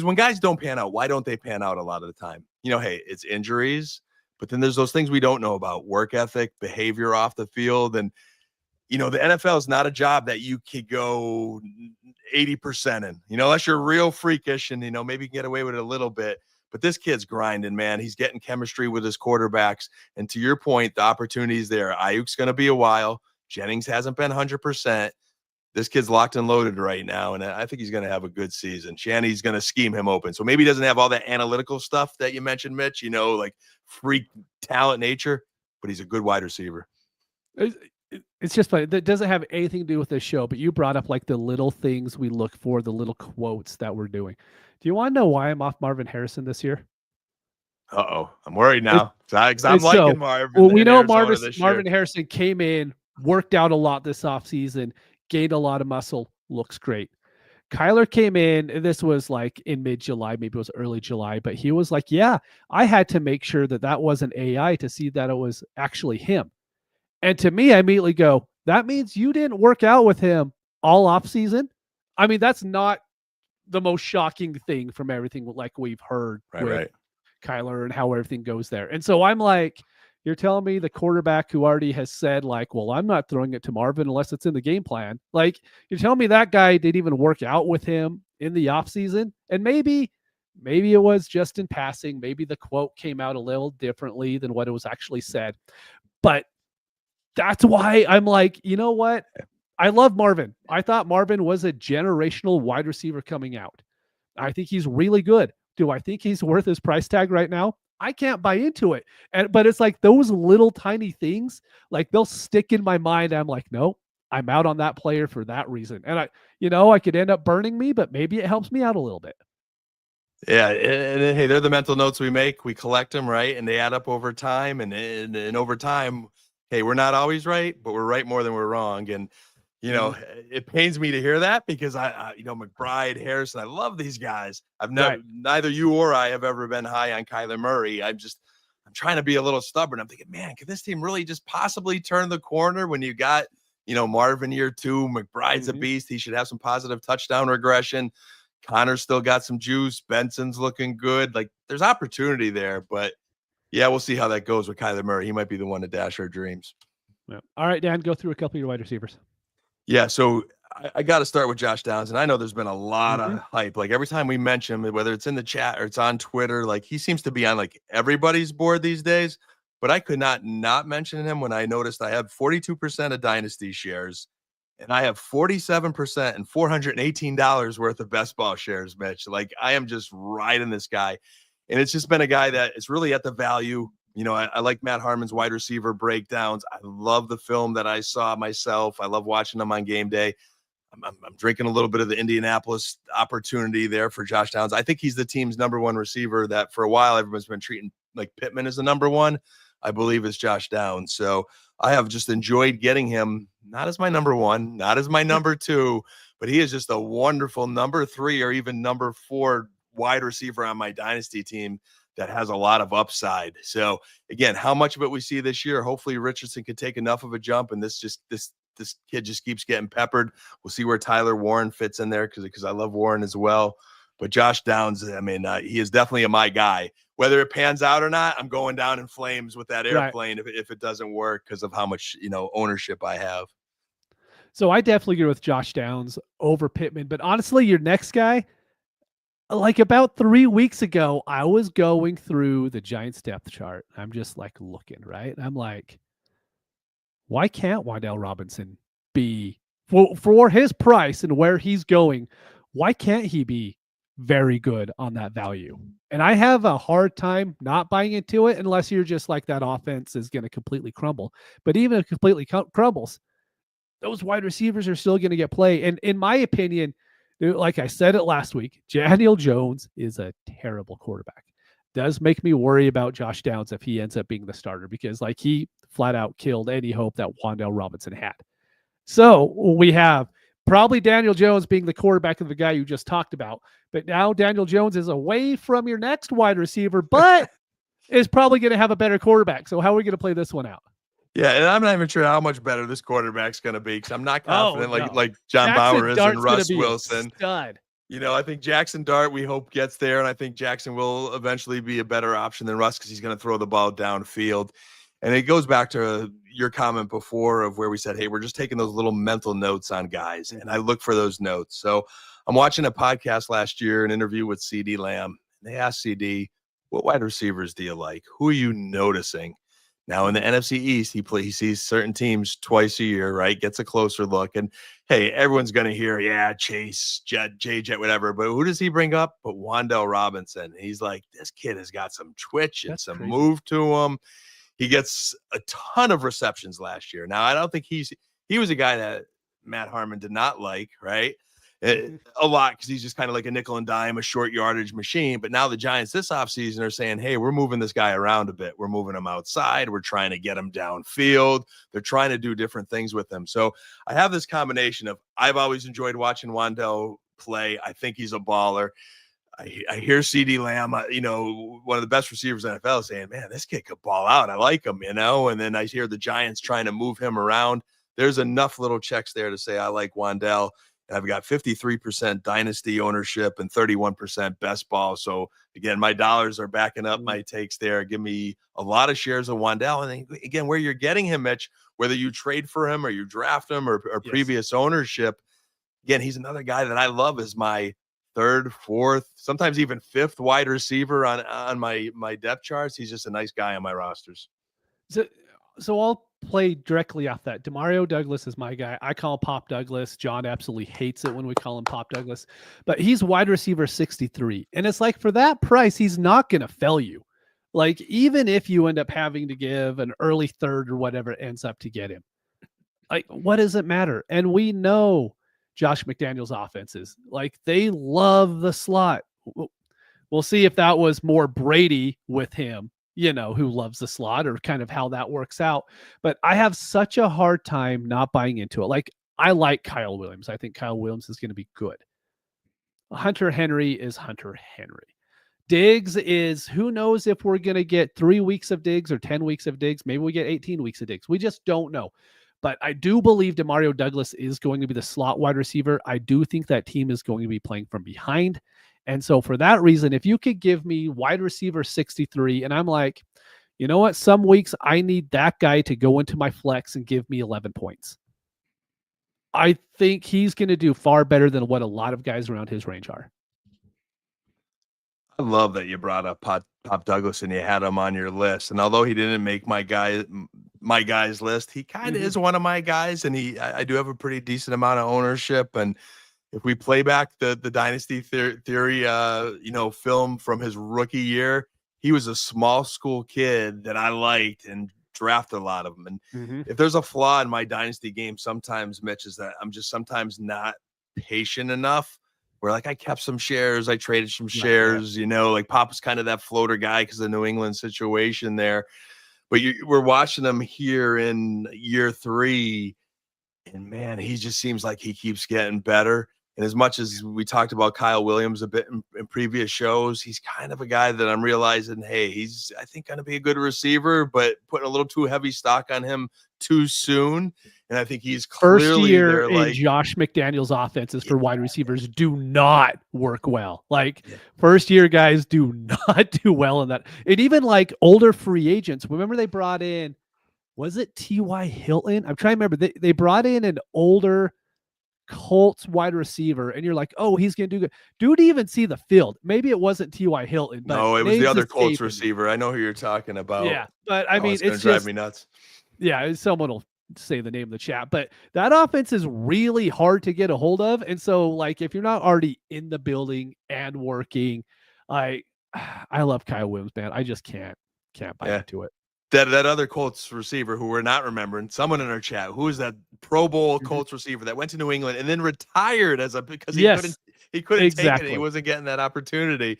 when guys don't pan out, why don't they pan out a lot of the time? Hey, it's injuries, but then there's those things we don't know about: work ethic, behavior off the field. And the NFL is not a job that you could go 80% in, unless you're real freakish and, maybe you can get away with it a little bit. But this kid's grinding, man. He's getting chemistry with his quarterbacks. And to your point, the opportunity's there. Ayuk's going to be a while. Jennings hasn't been 100%. This kid's locked and loaded right now, and I think he's going to have a good season. Shanny's going to scheme him open. So maybe he doesn't have all that analytical stuff that you mentioned, Mitch, like freak talent nature, but he's a good wide receiver. It's just funny. That doesn't have anything to do with this show, but you brought up like the little things we look for, the little quotes that we're doing. Do you want to know why I'm off Marvin Harrison this year? Uh-oh. I'm worried now. Because I'm liking Marvin. Well, we know Marvin Harrison came in, worked out a lot this offseason, gained a lot of muscle, looks great. Kyler came in, and this was like in mid-July, maybe it was early July, but he was like, yeah, I had to make sure that wasn't AI to see that it was actually him. And to me, I immediately go, that means you didn't work out with him all off season. I mean, that's not the most shocking thing from everything like we've heard with Kyler and how everything goes there. And so I'm like, you're telling me the quarterback who already has said like, well, I'm not throwing it to Marvin unless it's in the game plan. Like, you're telling me that guy didn't even work out with him in the off season? And maybe it was just in passing. Maybe the quote came out a little differently than what it was actually said. But that's why I'm like, you know what? I love Marvin. I thought Marvin was a generational wide receiver coming out. I think he's really good. Do I think he's worth his price tag right now? I can't buy into it. But it's like those little tiny things, like they'll stick in my mind. I'm like, no, I'm out on that player for that reason. And I could end up burning me, but maybe it helps me out a little bit. Yeah, and hey, they're the mental notes we make. We collect them, right? And they add up over time. And over time, hey, we're not always right, but we're right more than we're wrong. And, it pains me to hear that because McBride, Harrison, I love these guys. Neither you or I have ever been high on Kyler Murray. I'm trying to be a little stubborn. I'm thinking, man, could this team really just possibly turn the corner when you got, Marvin year 2, McBride's a beast. He should have some positive touchdown regression. Connor's still got some juice. Benson's looking good. Like there's opportunity there, but yeah, we'll see how that goes with Kyler Murray. He might be the one to dash our dreams. Yeah. All right, Dan, go through a couple of your wide receivers. Yeah, so I got to start with Josh Downs, and I know there's been a lot of hype. Like every time we mention him, whether it's in the chat or it's on Twitter, like he seems to be on like everybody's board these days. But I could not mention him when I noticed I have 42% of Dynasty shares, and I have 47% and $418 worth of best ball shares, Mitch. Like I am just riding this guy. And it's just been a guy that is really at the value. I like Matt Harmon's wide receiver breakdowns. I love the film that I saw myself. I love watching them on game day. I'm drinking a little bit of the Indianapolis opportunity there for Josh Downs. I think he's the team's number one receiver that for a while everyone's been treating like Pittman as the number one. I believe is Josh Downs. So I have just enjoyed getting him, not as my number one, not as my number 2, but he is just a wonderful number 3 or even number 4 wide receiver on my Dynasty team that has a lot of upside. So again, how much of it we see this year, hopefully Richardson can take enough of a jump, and this kid just keeps getting peppered. We'll see where Tyler Warren fits in there because I love Warren as well. But Josh Downs, I mean, he is definitely my guy. Whether it pans out or not, I'm going down in flames with that airplane if it doesn't work because of how much ownership I have. So I definitely go with Josh Downs over Pittman. But honestly, your next guy, like about 3 weeks ago, I was going through the Giants depth chart. I'm just like looking, right? I'm like, why can't Wan'Dale Robinson be for his price and where he's going? Why can't he be very good on that value? And I have a hard time not buying into it unless you're just like that offense is going to completely crumble. But even if it completely crumbles, those wide receivers are still going to get play. And in my opinion, like I said it last week, Daniel Jones is a terrible quarterback. Does make me worry about Josh Downs if he ends up being the starter because like he flat out killed any hope that Wan'Dale Robinson had. So we have probably Daniel Jones being the quarterback of the guy you just talked about, but now Daniel Jones is away from your next wide receiver, but is probably going to have a better quarterback. So how are we going to play this one out? Yeah, and I'm not even sure how much better this quarterback's going to be because I'm not confident like John Jackson Bauer is Dart's and Russ Wilson. Stud. I think Jackson Dart, we hope gets there, and I think Jackson will eventually be a better option than Russ because he's going to throw the ball downfield. And it goes back to your comment before of where we said, hey, we're just taking those little mental notes on guys, and I look for those notes. So I'm watching a podcast last year, an interview with CD Lamb. They asked CD, what wide receivers do you like? Who are you noticing? Now in the NFC East, he sees certain teams twice a year, right? Gets a closer look. And hey, everyone's going to hear, yeah, Chase, Jet, whatever. But who does he bring up? But Wan'Dale Robinson. He's like, this kid has got some twitch and some move to him. He gets a ton of receptions last year. Now, I don't think he was a guy that Matt Harmon did not like, right? A lot because he's just kind of like a nickel and dime, a short yardage machine. But now the Giants this offseason are saying, hey, we're moving this guy around a bit. We're moving him outside. We're trying to get him downfield. They're trying to do different things with him. So I have this combination of I've always enjoyed watching Wan'Dale play. I think he's a baller. I hear CD Lamb, one of the best receivers in the NFL saying, man, this kid could ball out. I like him, And then I hear the Giants trying to move him around. There's enough little checks there to say I like Wan'Dale. I've got 53% dynasty ownership and 31% best ball. So again, my dollars are backing up my takes there. Give me a lot of shares of Wan'Dale. And then, again, where you're getting him, Mitch, whether you trade for him or you draft him or previous ownership, again, he's another guy that I love as my third, fourth, sometimes even fifth wide receiver on my depth charts. He's just a nice guy on my rosters. So I'll play directly off that. Demario Douglas is my guy. I call him Pop Douglas. John absolutely hates it when we call him Pop Douglas, but he's wide receiver 63. And it's like for that price, he's not going to fail you. Like even if you end up having to give an early third or whatever it ends up to get him, like what does it matter? And we know Josh McDaniels offenses, like they love the slot. We'll see if that was more Brady with him, who loves the slot or kind of how that works out. But I have such a hard time not buying into it. Like I like Kyle Williams. I think Kyle Williams is going to be good. Hunter Henry is Hunter Henry. Diggs is, who knows if we're going to get 3 weeks of Diggs or 10 weeks of Diggs. Maybe we get 18 weeks of Diggs. We just don't know. But I do believe Demario Douglas is going to be the slot wide receiver. I do think that team is going to be playing from behind. And so for that reason, if you could give me wide receiver 63, and I'm like, you know what? Some weeks I need that guy to go into my flex and give me 11 points. I think he's going to do far better than what a lot of guys around his range are. I love that you brought up Pop Douglas and you had him on your list. And although he didn't make my guys list, he kind of is one of my guys. And I do have a pretty decent amount of ownership. And if we play back the Dynasty Theory, film from his rookie year, he was a small school kid that I liked and drafted a lot of them. And if there's a flaw in my Dynasty game, sometimes, Mitch, is that I'm just sometimes not patient enough. Where like I kept some shares, I traded some shares, like Pop was kind of that floater guy because of the New England situation there. But we're watching him here in year 3, and man, he just seems like he keeps getting better. And as much as we talked about Kyle Williams a bit in previous shows, he's kind of a guy that I'm realizing, hey, he's, I think, going to be a good receiver, but putting a little too heavy stock on him too soon. And I think he's First clearly year there, in like, Josh McDaniels offenses for wide receivers do not work well. Like yeah. first year guys do not do well in that. And even like older free agents, remember they brought in, was it T.Y. Hilton? I'm trying to remember. They brought in an older Colts wide receiver, and you're like, oh, he's going to do good. Dude, even see the field. Maybe it wasn't T.Y. Hilton, but No, it was the names other Colts escaping me. receiver. I know who you're talking about. Yeah, but I Oh, mean, it's going it's to drive just me nuts. yeah, someone will say the name in the chat, but that offense is really hard to get a hold of. And so, like, if you're not already in the building and working, I I love Kyle Williams, man. I just can't buy Yeah. into it. That other Colts receiver who we're not remembering, someone in our chat, who is that Pro Bowl Colts receiver that went to New England and then retired because Yes, he couldn't take it. He exactly. wasn't getting that opportunity.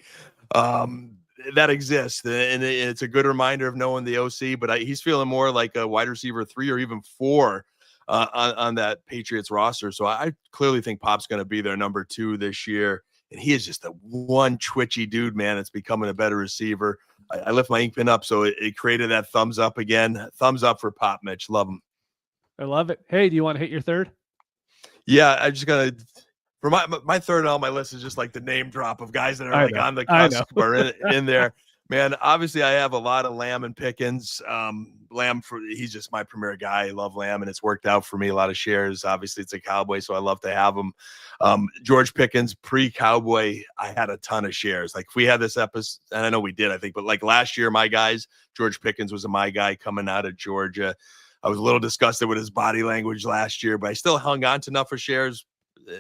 That exists, and it's a good reminder of knowing the OC. But he's feeling more like a wide receiver 3 or even 4 on that Patriots roster. So I clearly think Pop's going to be their number 2 this year, and he is just a one twitchy dude, man. It's becoming a better receiver. I lift my ink pen up, so it created that thumbs up again. Thumbs up for Pop, Mitch. Love him. I love it. Hey, do you want to hit your third? Yeah, I just gotta. For my third on my list is just like the name drop of guys that are like on the cusp or in there. Man, obviously I have a lot of Lamb and Pickens. Lamb, he's just my premier guy. I love Lamb, and it's worked out for me. A lot of shares. Obviously, it's a Cowboy, so I love to have him. George Pickens, pre-Cowboy, I had a ton of shares. Like if we had this episode, and I know we did, I think, but like last year, my guys, George Pickens was my guy coming out of Georgia. I was a little disgusted with his body language last year, but I still hung on to enough for shares.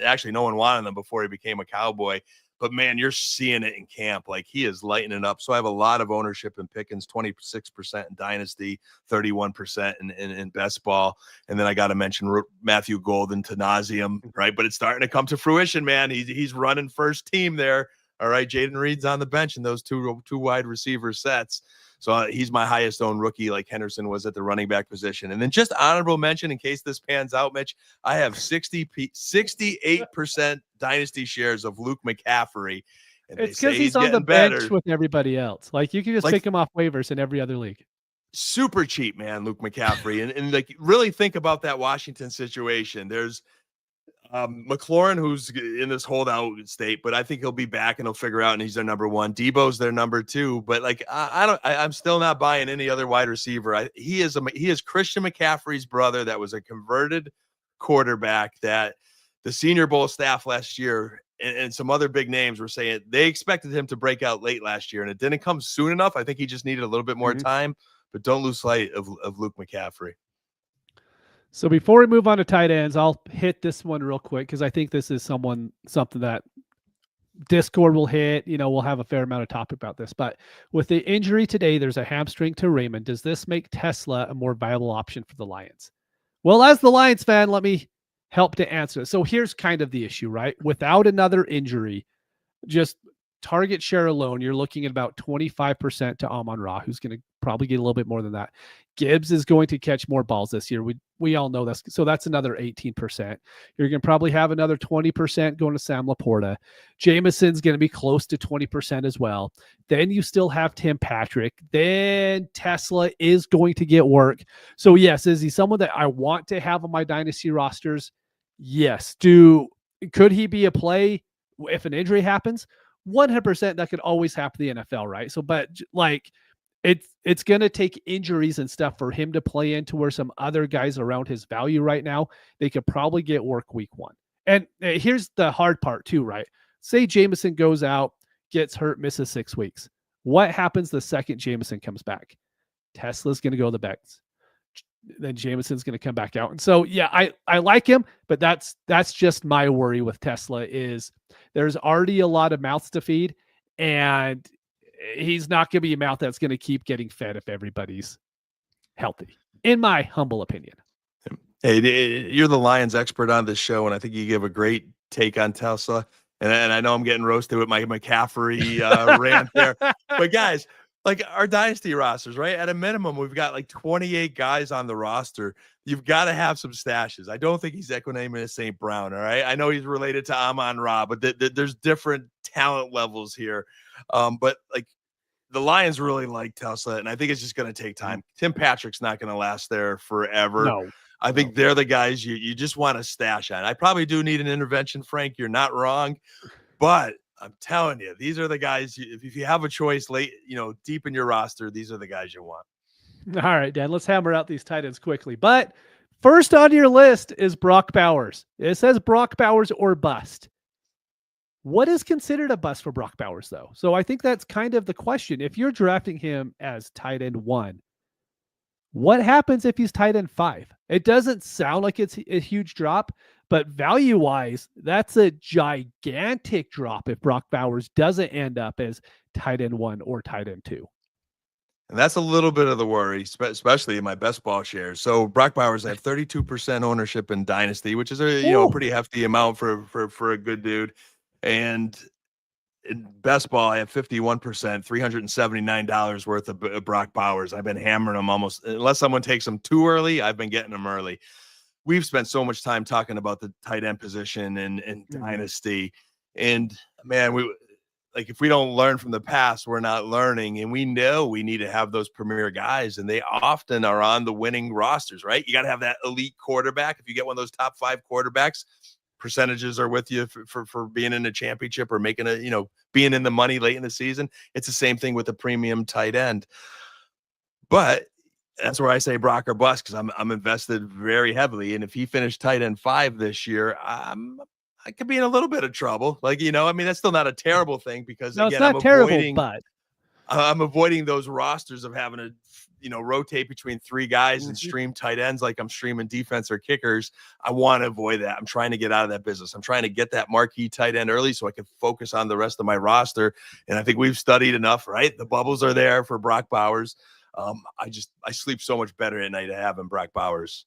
Actually, no one wanted them before he became a Cowboy. But man, you're seeing it in camp. Like he is lighting it up. So I have a lot of ownership in Pickens, 26% in Dynasty, 31% in best ball. And then I got to mention Matthew Golden to nauseum, right? But it's starting to come to fruition, man. He's running first team there. All right, Jaden Reed's on the bench in those two wide receiver sets. So he's my highest owned rookie, like Henderson was at the running back position. And then just honorable mention in case this pans out, Mitch, I have 68% dynasty shares of Luke McCaffrey. And it's because he's on the bench with everybody else. Like you can just pick him off waivers in every other league. Super cheap, man, Luke McCaffrey. and like really think about that Washington situation. There's McLaurin, who's in this holdout state, but I think he'll be back and he'll figure out, and he's their number 1. Debo's their number 2, but like I'm still not buying any other wide receiver. He is Christian McCaffrey's brother that was a converted quarterback that the Senior Bowl staff last year and some other big names were saying they expected him to break out late last year, and it didn't come soon enough. I think he just needed a little bit more time, but don't lose sight of Luke McCaffrey. So before we move on to tight ends, I'll hit this one real quick because I think this is something that Discord will hit. We'll have a fair amount of topic about this. But with the injury today, there's a hamstring to Raymond. Does this make Tesla a more viable option for the Lions? Well, as the Lions fan, let me help to answer. So here's kind of the issue, right? Without another injury, just target share alone, you're looking at about 25% to Amon-Ra, who's going to probably get a little bit more than that. Gibbs is going to catch more balls this year. We all know this. So that's another 18%. You're going to probably have another 20% going to Sam Laporta. Jameson's going to be close to 20% as well. Then you still have Tim Patrick. Then Tesla is going to get work. So yes, is he someone that I want to have on my dynasty rosters? Yes. Could he be a play if an injury happens? 100%. That could always happen in the NFL, right? So, but like, it's going to take injuries and stuff for him to play into where some other guys around his value right now, they could probably get work week 1. And here's the hard part too, right? Say Jameson goes out, gets hurt, misses 6 weeks. What happens the second Jameson comes back? Tesla's going to go the backs. Then Jameson's going to come back out. And so, yeah, I like him, but that's just my worry with Tesla is there's already a lot of mouths to feed, and he's not going to be a mouth that's going to keep getting fed if everybody's healthy, in my humble opinion. Hey, you're the Lions expert on this show, and I think you give a great take on Tesla. And I know I'm getting roasted with my McCaffrey rant there. But guys, like our dynasty rosters, right? At a minimum, we've got like 28 guys on the roster. You've got to have some stashes. I don't think he's equanimous St. Brown, all right? I know he's related to Amon-Ra, but there's different talent levels here. But like the Lions really like Tesla, and I think it's just going to take time. Tim Patrick's not going to last there forever. No. I think they're the guys you just want to stash on. I probably do need an intervention, Frank. You're not wrong. But I'm telling you, these are the guys, if you have a choice late, deep in your roster, these are the guys you want. All right, Dan, let's hammer out these tight ends quickly. But first on your list is Brock Bowers. It says Brock Bowers or bust. What is considered a bust for Brock Bowers, though? So I think that's kind of the question. If you're drafting him as tight end 1, what happens if he's tight end 5? It doesn't sound like it's a huge drop, but value-wise, that's a gigantic drop if Brock Bowers doesn't end up as tight end 1 or tight end 2. And that's a little bit of the worry, especially in my best ball shares. So Brock Bowers, I have 32% ownership in Dynasty, which is a pretty hefty amount for a good dude. And in best ball, I have 51%, $379 worth of Brock Bowers. I've been hammering them almost, unless someone takes them too early, I've been getting them early. We've spent so much time talking about the tight end position and Dynasty. And man, if we don't learn from the past, we're not learning. And we know we need to have those premier guys, and they often are on the winning rosters, right? You got to have that elite quarterback. If you get one of those top 5 quarterbacks, percentages are with you for being in a championship or making being in the money late in the season. It's the same thing with a premium tight end. But that's where I say Brock or bust, because I'm invested very heavily. And if he finished tight end 5 this year, I could be in a little bit of trouble. That's still not a terrible thing, because again, it's not terrible, but I'm avoiding those rosters of having to, rotate between 3 guys and stream tight ends like I'm streaming defense or kickers. I want to avoid that. I'm trying to get out of that business. I'm trying to get that marquee tight end early so I can focus on the rest of my roster. And I think we've studied enough, right? The bubbles are there for Brock Bowers. I sleep so much better at night having Brock Bowers.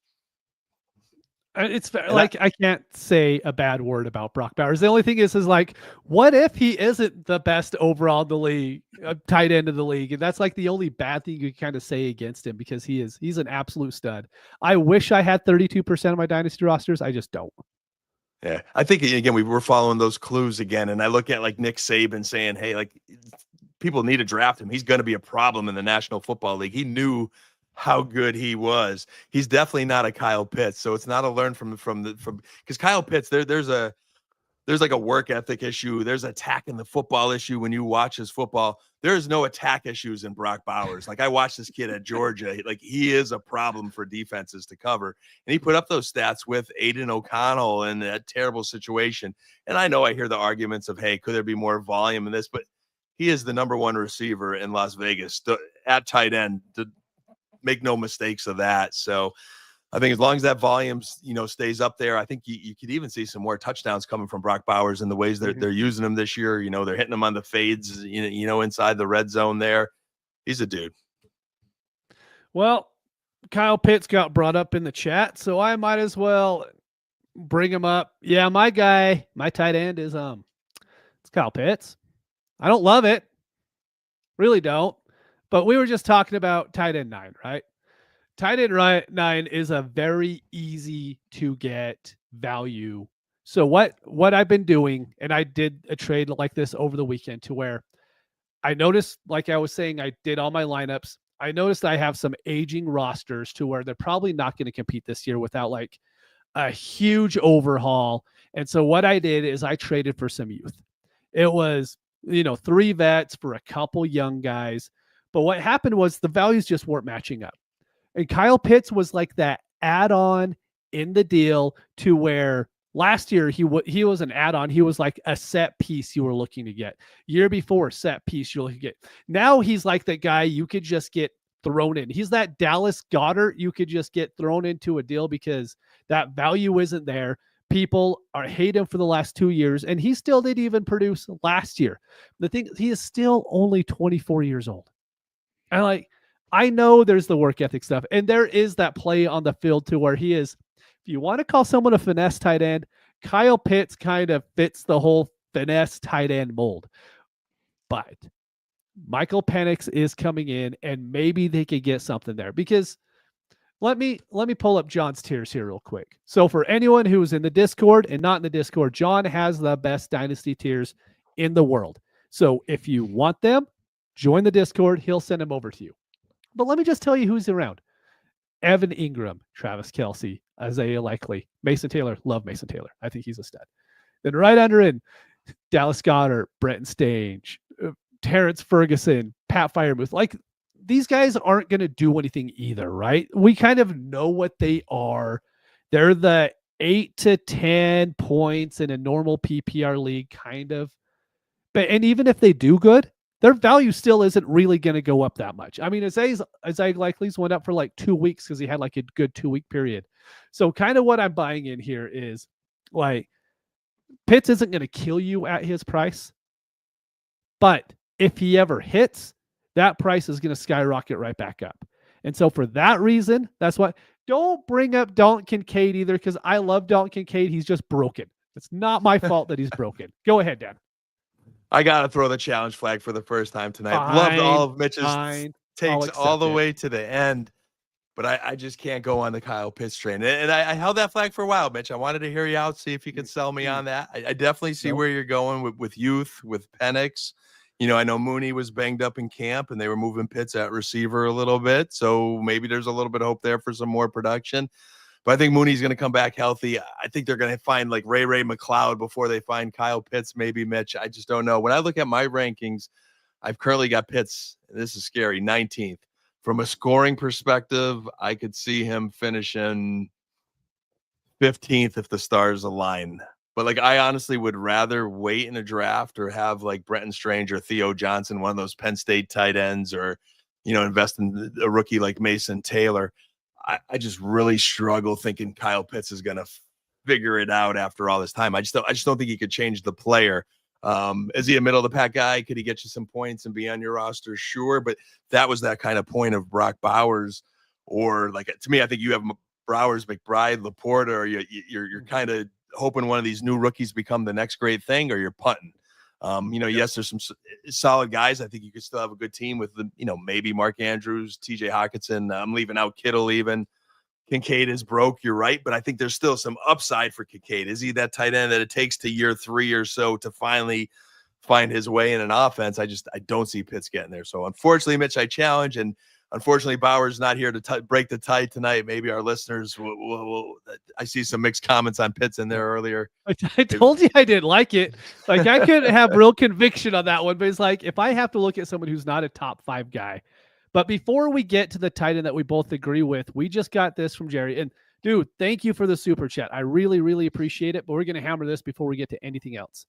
It's like I can't say a bad word about Brock Bowers. The only thing is like, what if he isn't the best overall in the league, tight end of the league? And that's like the only bad thing you can kind of say against him, because he's an absolute stud. I wish I had 32% of my dynasty rosters. I just don't. Yeah, I think again we're following those clues again, and I look at like Nick Saban saying, "Hey, like people need to draft him. He's going to be a problem in the National Football League." He knew how good he was. He's definitely not a Kyle Pitts. So it's not a learn from because Kyle Pitts, there's like a work ethic issue. There's attacking the football issue when you watch his football. There's no attack issues in Brock Bowers. Like I watched this kid at Georgia. Like he is a problem for defenses to cover. And he put up those stats with Aiden O'Connell in that terrible situation. And I know I hear the arguments of, hey, could there be more volume in this? But he is the number 1 receiver in Las Vegas at tight end. Make no mistakes of that. So I think as long as that volume, stays up there, I think you could even see some more touchdowns coming from Brock Bowers in the ways that they're using him this year. They're hitting him on the fades, inside the red zone there. He's a dude. Well, Kyle Pitts got brought up in the chat, so I might as well bring him up. Yeah, my guy, my tight end is it's Kyle Pitts. I don't love it. Really don't. But we were just talking about tight end 9, right? Tight end 9 is a very easy to get value. So what I've been doing, and I did a trade like this over the weekend, to where I noticed, like I was saying, I did all my lineups. I noticed I have some aging rosters to where they're probably not going to compete this year without like a huge overhaul. And so what I did is I traded for some youth. It was, 3 vets for a couple young guys. But what happened was the values just weren't matching up. And Kyle Pitts was like that add-on in the deal, to where last year he was an add-on. He was like a set piece you were looking to get. Year before, set piece you're looking to get. Now he's like that guy you could just get thrown in. He's that Dallas Goedert you could just get thrown into a deal because that value isn't there. People hate him for the last 2 years, and he still didn't even produce last year. The thing, he is still only 24 years old. And I know there's the work ethic stuff, and there is that play on the field to where he is. If you want to call someone a finesse tight end, Kyle Pitts kind of fits the whole finesse tight end mold. But Michael Penix is coming in, and maybe they could get something there, because let me pull up John's tiers here real quick. So for anyone who's in the Discord and not in the Discord, John has the best dynasty tiers in the world. So if you want them, Join the Discord. He'll send them over to you. But let me just tell you who's around. Evan Ingram, Travis Kelce, Isaiah Likely, Mason Taylor. Love Mason Taylor. I think he's a stud. Then right under in, Dallas Goedert, Brenton Stange, Terrence Ferguson, Pat Freiermuth. Like, these guys aren't going to do anything either, right? We kind of know what they are. They're the 8 to 10 points in a normal PPR league, kind of. And even if they do good, their value still isn't really going to go up that much. I mean, Isaiah Likely's went up for like 2 weeks because he had like a good 2-week period. So kind of what I'm buying in here is like Pitts isn't going to kill you at his price, but if he ever hits, that price is going to skyrocket right back up. And so for that reason, that's why don't bring up Dalton Kincaid either, because I love Dalton Kincaid. He's just broken. It's not my fault that he's broken. Go ahead, Dan. I got to throw the challenge flag for the first time tonight. Loved all of Mitch's takes all the way to the end, but I just can't go on the Kyle Pitts train. And I held that flag for a while, Mitch. I wanted to hear you out, see if you could sell me on that. I definitely see where you're going with youth, with Penix. You know, I know Mooney was banged up in camp and they were moving Pitts at receiver a little bit. So maybe there's a little bit of hope there for some more production. But I think Mooney's going to come back healthy. I think they're going to find like Ray McLeod before they find Kyle Pitts, maybe Mitch. I just don't know. When I look at my rankings, I've currently got Pitts, this is scary, 19th. From a scoring perspective, I could see him finishing 15th if the stars align. But like, I honestly would rather wait in a draft or have like Brenton Strange or Theo Johnson, one of those Penn State tight ends, or, you know, invest in a rookie like Mason Taylor. I just really struggle thinking Kyle Pitts is going to figure it out after all this time. I just don't think he could change the player. Is he a middle of the pack guy? Could he get you some points and be on your roster? Sure. But that was that kind of point of Brock Bowers, or like, to me, I think you have Bowers, McBride, Laporta, or you're kind of hoping one of these new rookies become the next great thing, or you're punting. Yes, there's some solid guys. I think you could still have a good team with the, maybe Mark Andrews, TJ Hawkinson. I'm leaving out Kittle even. Kincaid is broke. You're right. But I think there's still some upside for Kincaid. Is he that tight end that it takes to year 3 or so to finally find his way in an offense? I don't see Pitts getting there. So unfortunately, Mitch, I challenge, and unfortunately, Bauer's not here to break the tie tonight. Maybe our listeners will. I see some mixed comments on Pitts in there earlier. I told you I didn't like it. Like, I couldn't have real conviction on that one. But it's like, if I have to look at someone who's not a top 5 guy. But before we get to the tight end that we both agree with, we just got this from Jerry. And dude, thank you for the super chat. I really, really appreciate it. But we're going to hammer this before we get to anything else.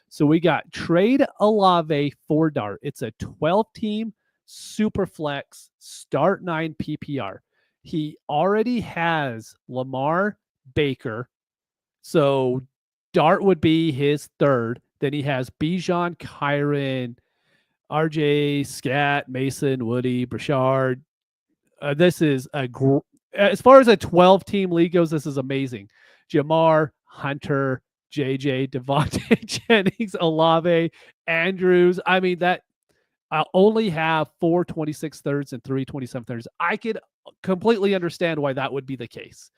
So we got trade Olave for Dart. It's a 12-team Superflex start 9 PPR. He already has Lamar, Baker. So Dart would be his third. Then he has Bijan, Kyron, RJ, Scat, Mason, Woody, Brashard. This is as far as a 12-team league goes, this is amazing. Jamar, Hunter, JJ, Devontae, Jennings, Olave, Andrews. I mean, that I'll only have 4 26 thirds and 3 27 thirds. I could completely understand why that would be the case.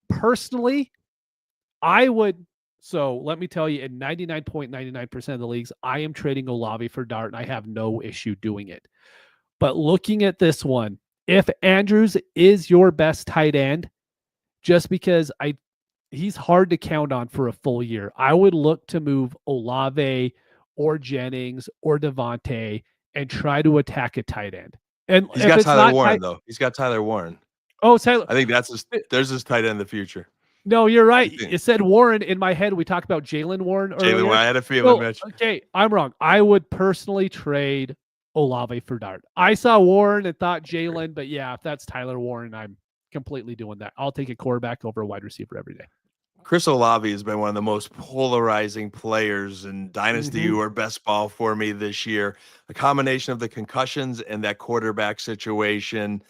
Personally, I would. So let me tell you, in 99.99% of the leagues, I am trading Olave for Dart, and I have no issue doing it. But looking at this one, if Andrews is your best tight end, just because he's hard to count on for a full year, I would look to move Olave or Jennings or Devontae and try to attack a tight end. And he's got Tyler Warren, though. He's got Tyler Warren. Oh, Tyler. I think there's his tight end in the future. No, you're right. You said Warren. In my head, we talked about Jalen Warren earlier. Jalen Warren, I had a feeling, Mitch. Okay, I'm wrong. I would personally trade Olave for Dart. I saw Warren and thought Jalen, but yeah, if that's Tyler Warren, I'm completely doing that. I'll take a quarterback over a wide receiver every day. Chris Olave has been one of the most polarizing players in Dynasty or best ball for me this year. A combination of the concussions and that quarterback situation.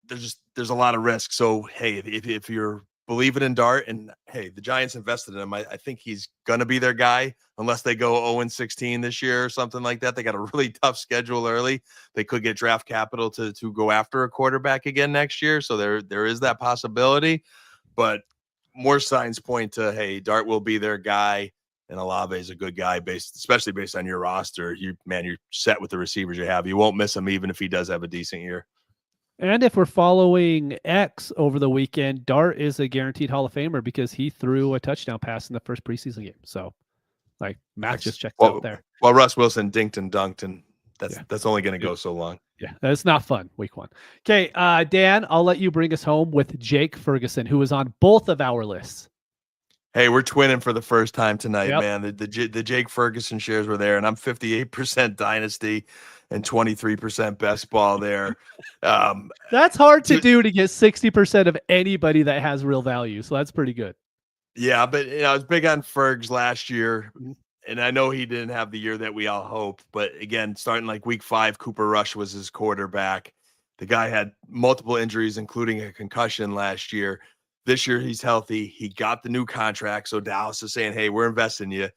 There's a lot of risk. So, hey, if you're believing in Dart, and hey, the Giants invested in him, I think he's going to be their guy unless they go 0-16 this year or something like that. They got a really tough schedule early. They could get draft capital to go after a quarterback again next year. So there is that possibility. But more signs point to, hey, Dart will be their guy. And Olave is a good guy, especially based on your roster. You're set with the receivers you have. You won't miss him even if he does have a decent year. And if we're following X over the weekend, Dart is a guaranteed Hall of Famer because he threw a touchdown pass in the first preseason game. So, like, math just checks out there. Well, Russ Wilson dinked and dunked, and that's only going to go so long. Yeah, that's not fun. Week 1. Okay, Dan, I'll let you bring us home with Jake Ferguson, who is on both of our lists. Hey, we're twinning for the first time tonight, man. The Jake Ferguson shares were there, and I'm 58% Dynasty and 23% best ball there. That's hard to do to get 60% of anybody that has real value, so that's pretty good. Yeah, but I was big on Fergs last year, and I know he didn't have the year that we all hoped. But again, starting like week 5, Cooper Rush was his quarterback. The guy had multiple injuries, including a concussion last year. This year he's healthy. He got the new contract. So Dallas is saying, hey, we're investing in you.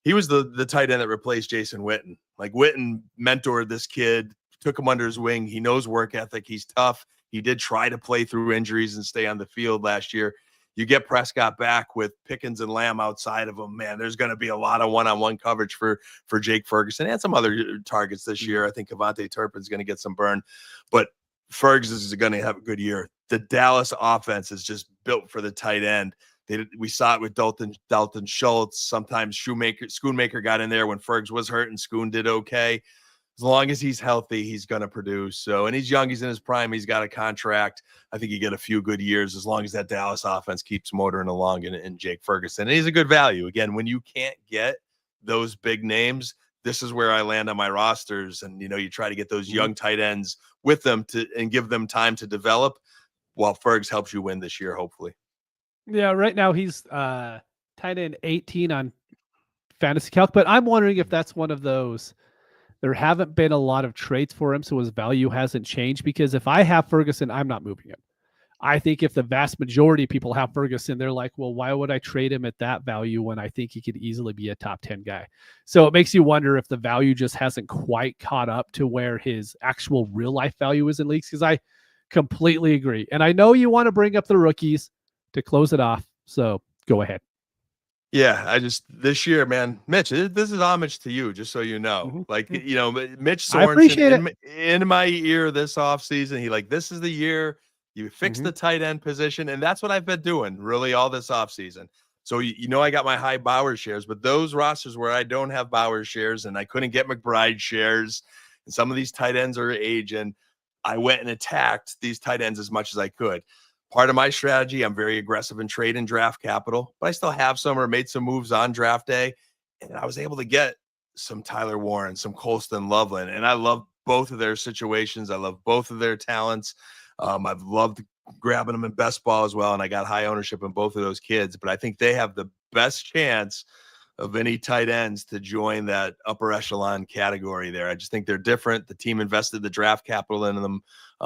He was the tight end that replaced Jason Witten. Like, Witten mentored this kid, took him under his wing. He knows work ethic. He's tough. He did try to play through injuries and stay on the field last year. You get Prescott back with Pickens and Lamb outside of him, man, there's going to be a lot of one-on-one coverage for Jake Ferguson and some other targets this year. I think Avonte Turpin's going to get some burn, but Ferguson is going to have a good year. The Dallas offense is just built for the tight end. We saw it with Dalton Schultz. Sometimes Schoonmaker got in there when Fergs was hurt, and Schoon did okay. As long as he's healthy, he's going to produce. So, and he's young. He's in his prime. He's got a contract. I think you get a few good years as long as that Dallas offense keeps motoring along in Jake Ferguson. And he's a good value. Again, when you can't get those big names, this is where I land on my rosters. And, you try to get those young tight ends with them and give them time to develop while Fergs helps you win this year, hopefully. Yeah, right now he's tight end 18 on Fantasy Calc, but I'm wondering if that's one of those. There haven't been a lot of trades for him, so his value hasn't changed, because if I have Ferguson, I'm not moving him. I think if the vast majority of people have Ferguson, they're like, well, why would I trade him at that value when I think he could easily be a top 10 guy? So it makes you wonder if the value just hasn't quite caught up to where his actual real life value is in leagues, because I completely agree. And I know you want to bring up the rookies to close it off, so go ahead. Yeah, this year, man, Mitch, this is homage to you, just so you know. Like, Mitch Sorensen in my ear this offseason, he this is the year you fix the tight end position. And that's what I've been doing really all this offseason. So, I got my high Bowers shares, but those rosters where I don't have Bowers shares and I couldn't get McBride shares, and some of these tight ends are aging, I went and attacked these tight ends as much as I could. Part of my strategy, I'm very aggressive in trade and draft capital, but I still have some or made some moves on draft day. And I was able to get some Tyler Warren, some Colston Loveland. And I love both of their situations. I love both of their talents. I've loved grabbing them in best ball as well. And I got high ownership in both of those kids, but I think they have the best chance of any tight ends to join that upper echelon category there. I just think they're different. The team invested the draft capital in them.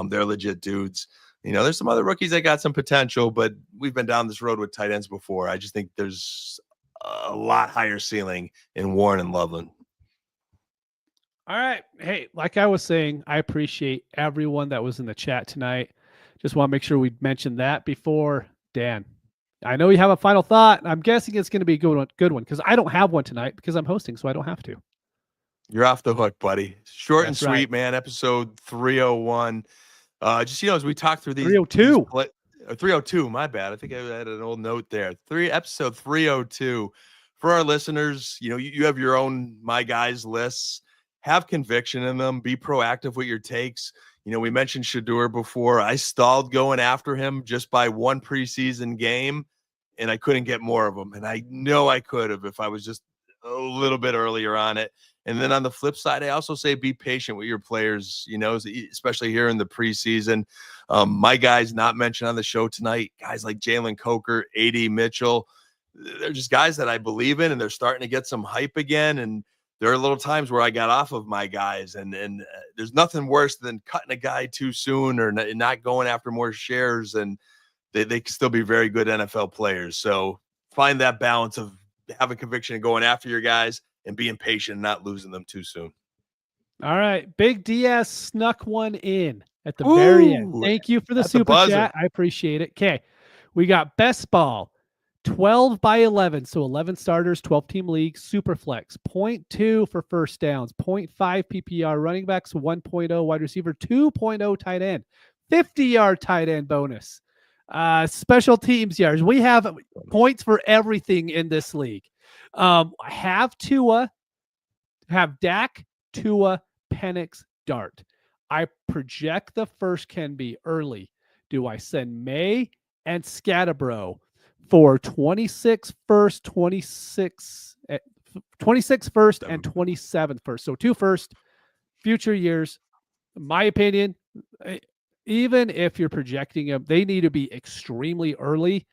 They're legit dudes. There's some other rookies that got some potential, but we've been down this road with tight ends before. I just think there's a lot higher ceiling in Warren and Loveland. All right. Hey, like I was saying, I appreciate everyone that was in the chat tonight. Just want to make sure we mentioned that before. Dan, I know you have a final thought. I'm guessing it's going to be a good one because I don't have one tonight because I'm hosting, so I don't have to. You're off the hook, buddy. Short and sweet, man. Episode 301. Just, as we talk through these 302, 302, my bad. I think I had an old note there. Episode 302 for our listeners. You have your own My Guys lists, have conviction in them, be proactive with your takes. We mentioned Shadur before. I stalled going after him just by one preseason game, and I couldn't get more of them. And I know I could have if I was just a little bit earlier on it. And then on the flip side, I also say be patient with your players, especially here in the preseason. My guys not mentioned on the show tonight, guys like Jalen Coker, A.D. Mitchell, they're just guys that I believe in, and they're starting to get some hype again. And there are little times where I got off of my guys, and there's nothing worse than cutting a guy too soon or not going after more shares, and they can still be very good NFL players. So find that balance of having conviction and going after your guys and being patient and not losing them too soon. All right. Big Diaz snuck one in at the very end. Thank you for the super chat. I appreciate it. Okay. We got best ball, 12 by 11. So 11 starters, 12-team league, Superflex. 0.2 for first downs, 0.5 PPR running backs, 1.0 wide receiver, 2.0 tight end, 50-yard tight end bonus. Special teams yards. We have points for everything in this league. Have Tua, have Dak, Tua, Penix, Dart. I project the first can be early. Do I send May and Scatterbro for 26 first, 26 first, and 27 first? So 2 first, future years. In my opinion, even if you're projecting them, they need to be extremely early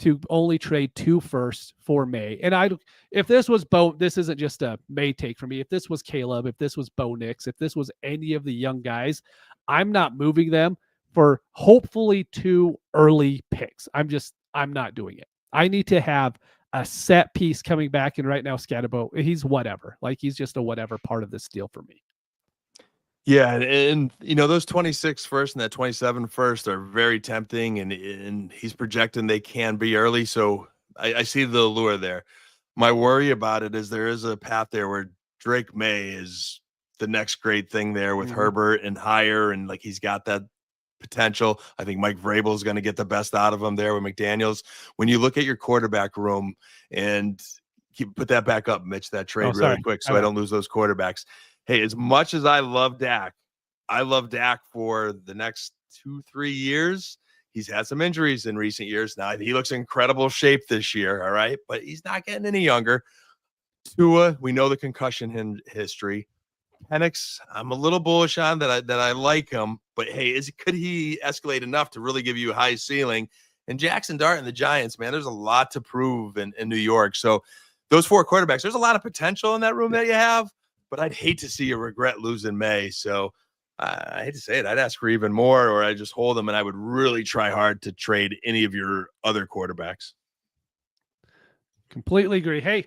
to only trade 2 firsts for May. And if this was Bo, this isn't just a May take for me. If this was Caleb, if this was Bo Nix, if this was any of the young guys, I'm not moving them for hopefully 2 early picks. I'm not doing it. I need to have a set piece coming back. And right now, Scatterbo, he's whatever. Like, he's just a whatever part of this deal for me. Yeah, and those 26 first and that 27 first are very tempting, and he's projecting they can be early. So I see the allure there. My worry about it is there is a path there where Drake May is the next great thing there with Herbert and higher, and like he's got that potential. I think Mike Vrabel is going to get the best out of him there with McDaniels. When you look at your quarterback room, and put that back up, Mitch, that trade really quick so I don't lose those quarterbacks. Hey, as much as I love Dak for the next 2-3 years. He's had some injuries in recent years. Now he looks in incredible shape this year. All right. But he's not getting any younger. Tua, we know the concussion history. Penix, I'm a little bullish on that. I like him, but hey, could he escalate enough to really give you a high ceiling? And Jackson Dart and the Giants, man, there's a lot to prove in New York. So those 4 quarterbacks, there's a lot of potential in that room that you have. But I'd hate to see you regret losing May. So I hate to say it. I'd ask for even more, or I'd just hold them, and I would really try hard to trade any of your other quarterbacks. Completely agree. Hey,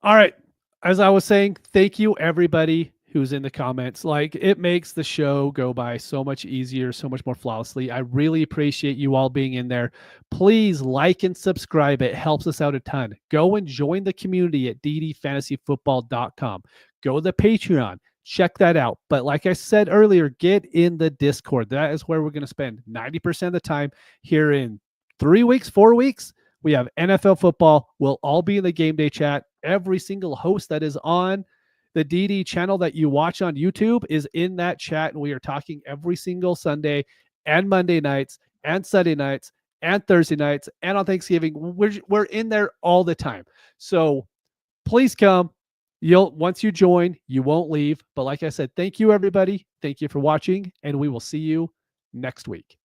all right. As I was saying, thank you, everybody who's in the comments. Like, it makes the show go by so much easier, so much more flawlessly. I really appreciate you all being in there. Please like and subscribe. It helps us out a ton. Go and join the community at ddfantasyfootball.com. Go to the Patreon. Check that out. But like I said earlier, get in the Discord. That is where we're going to spend 90% of the time here in 3 weeks, 4 weeks. We have NFL football. We'll all be in the game day chat. Every single host that is on the DD channel that you watch on YouTube is in that chat. And we are talking every single Sunday and Monday nights and Sunday nights and Thursday nights and on Thanksgiving. We're in there all the time. So please come. Once you join, you won't leave. But like I said, thank you, everybody. Thank you for watching, and we will see you next week.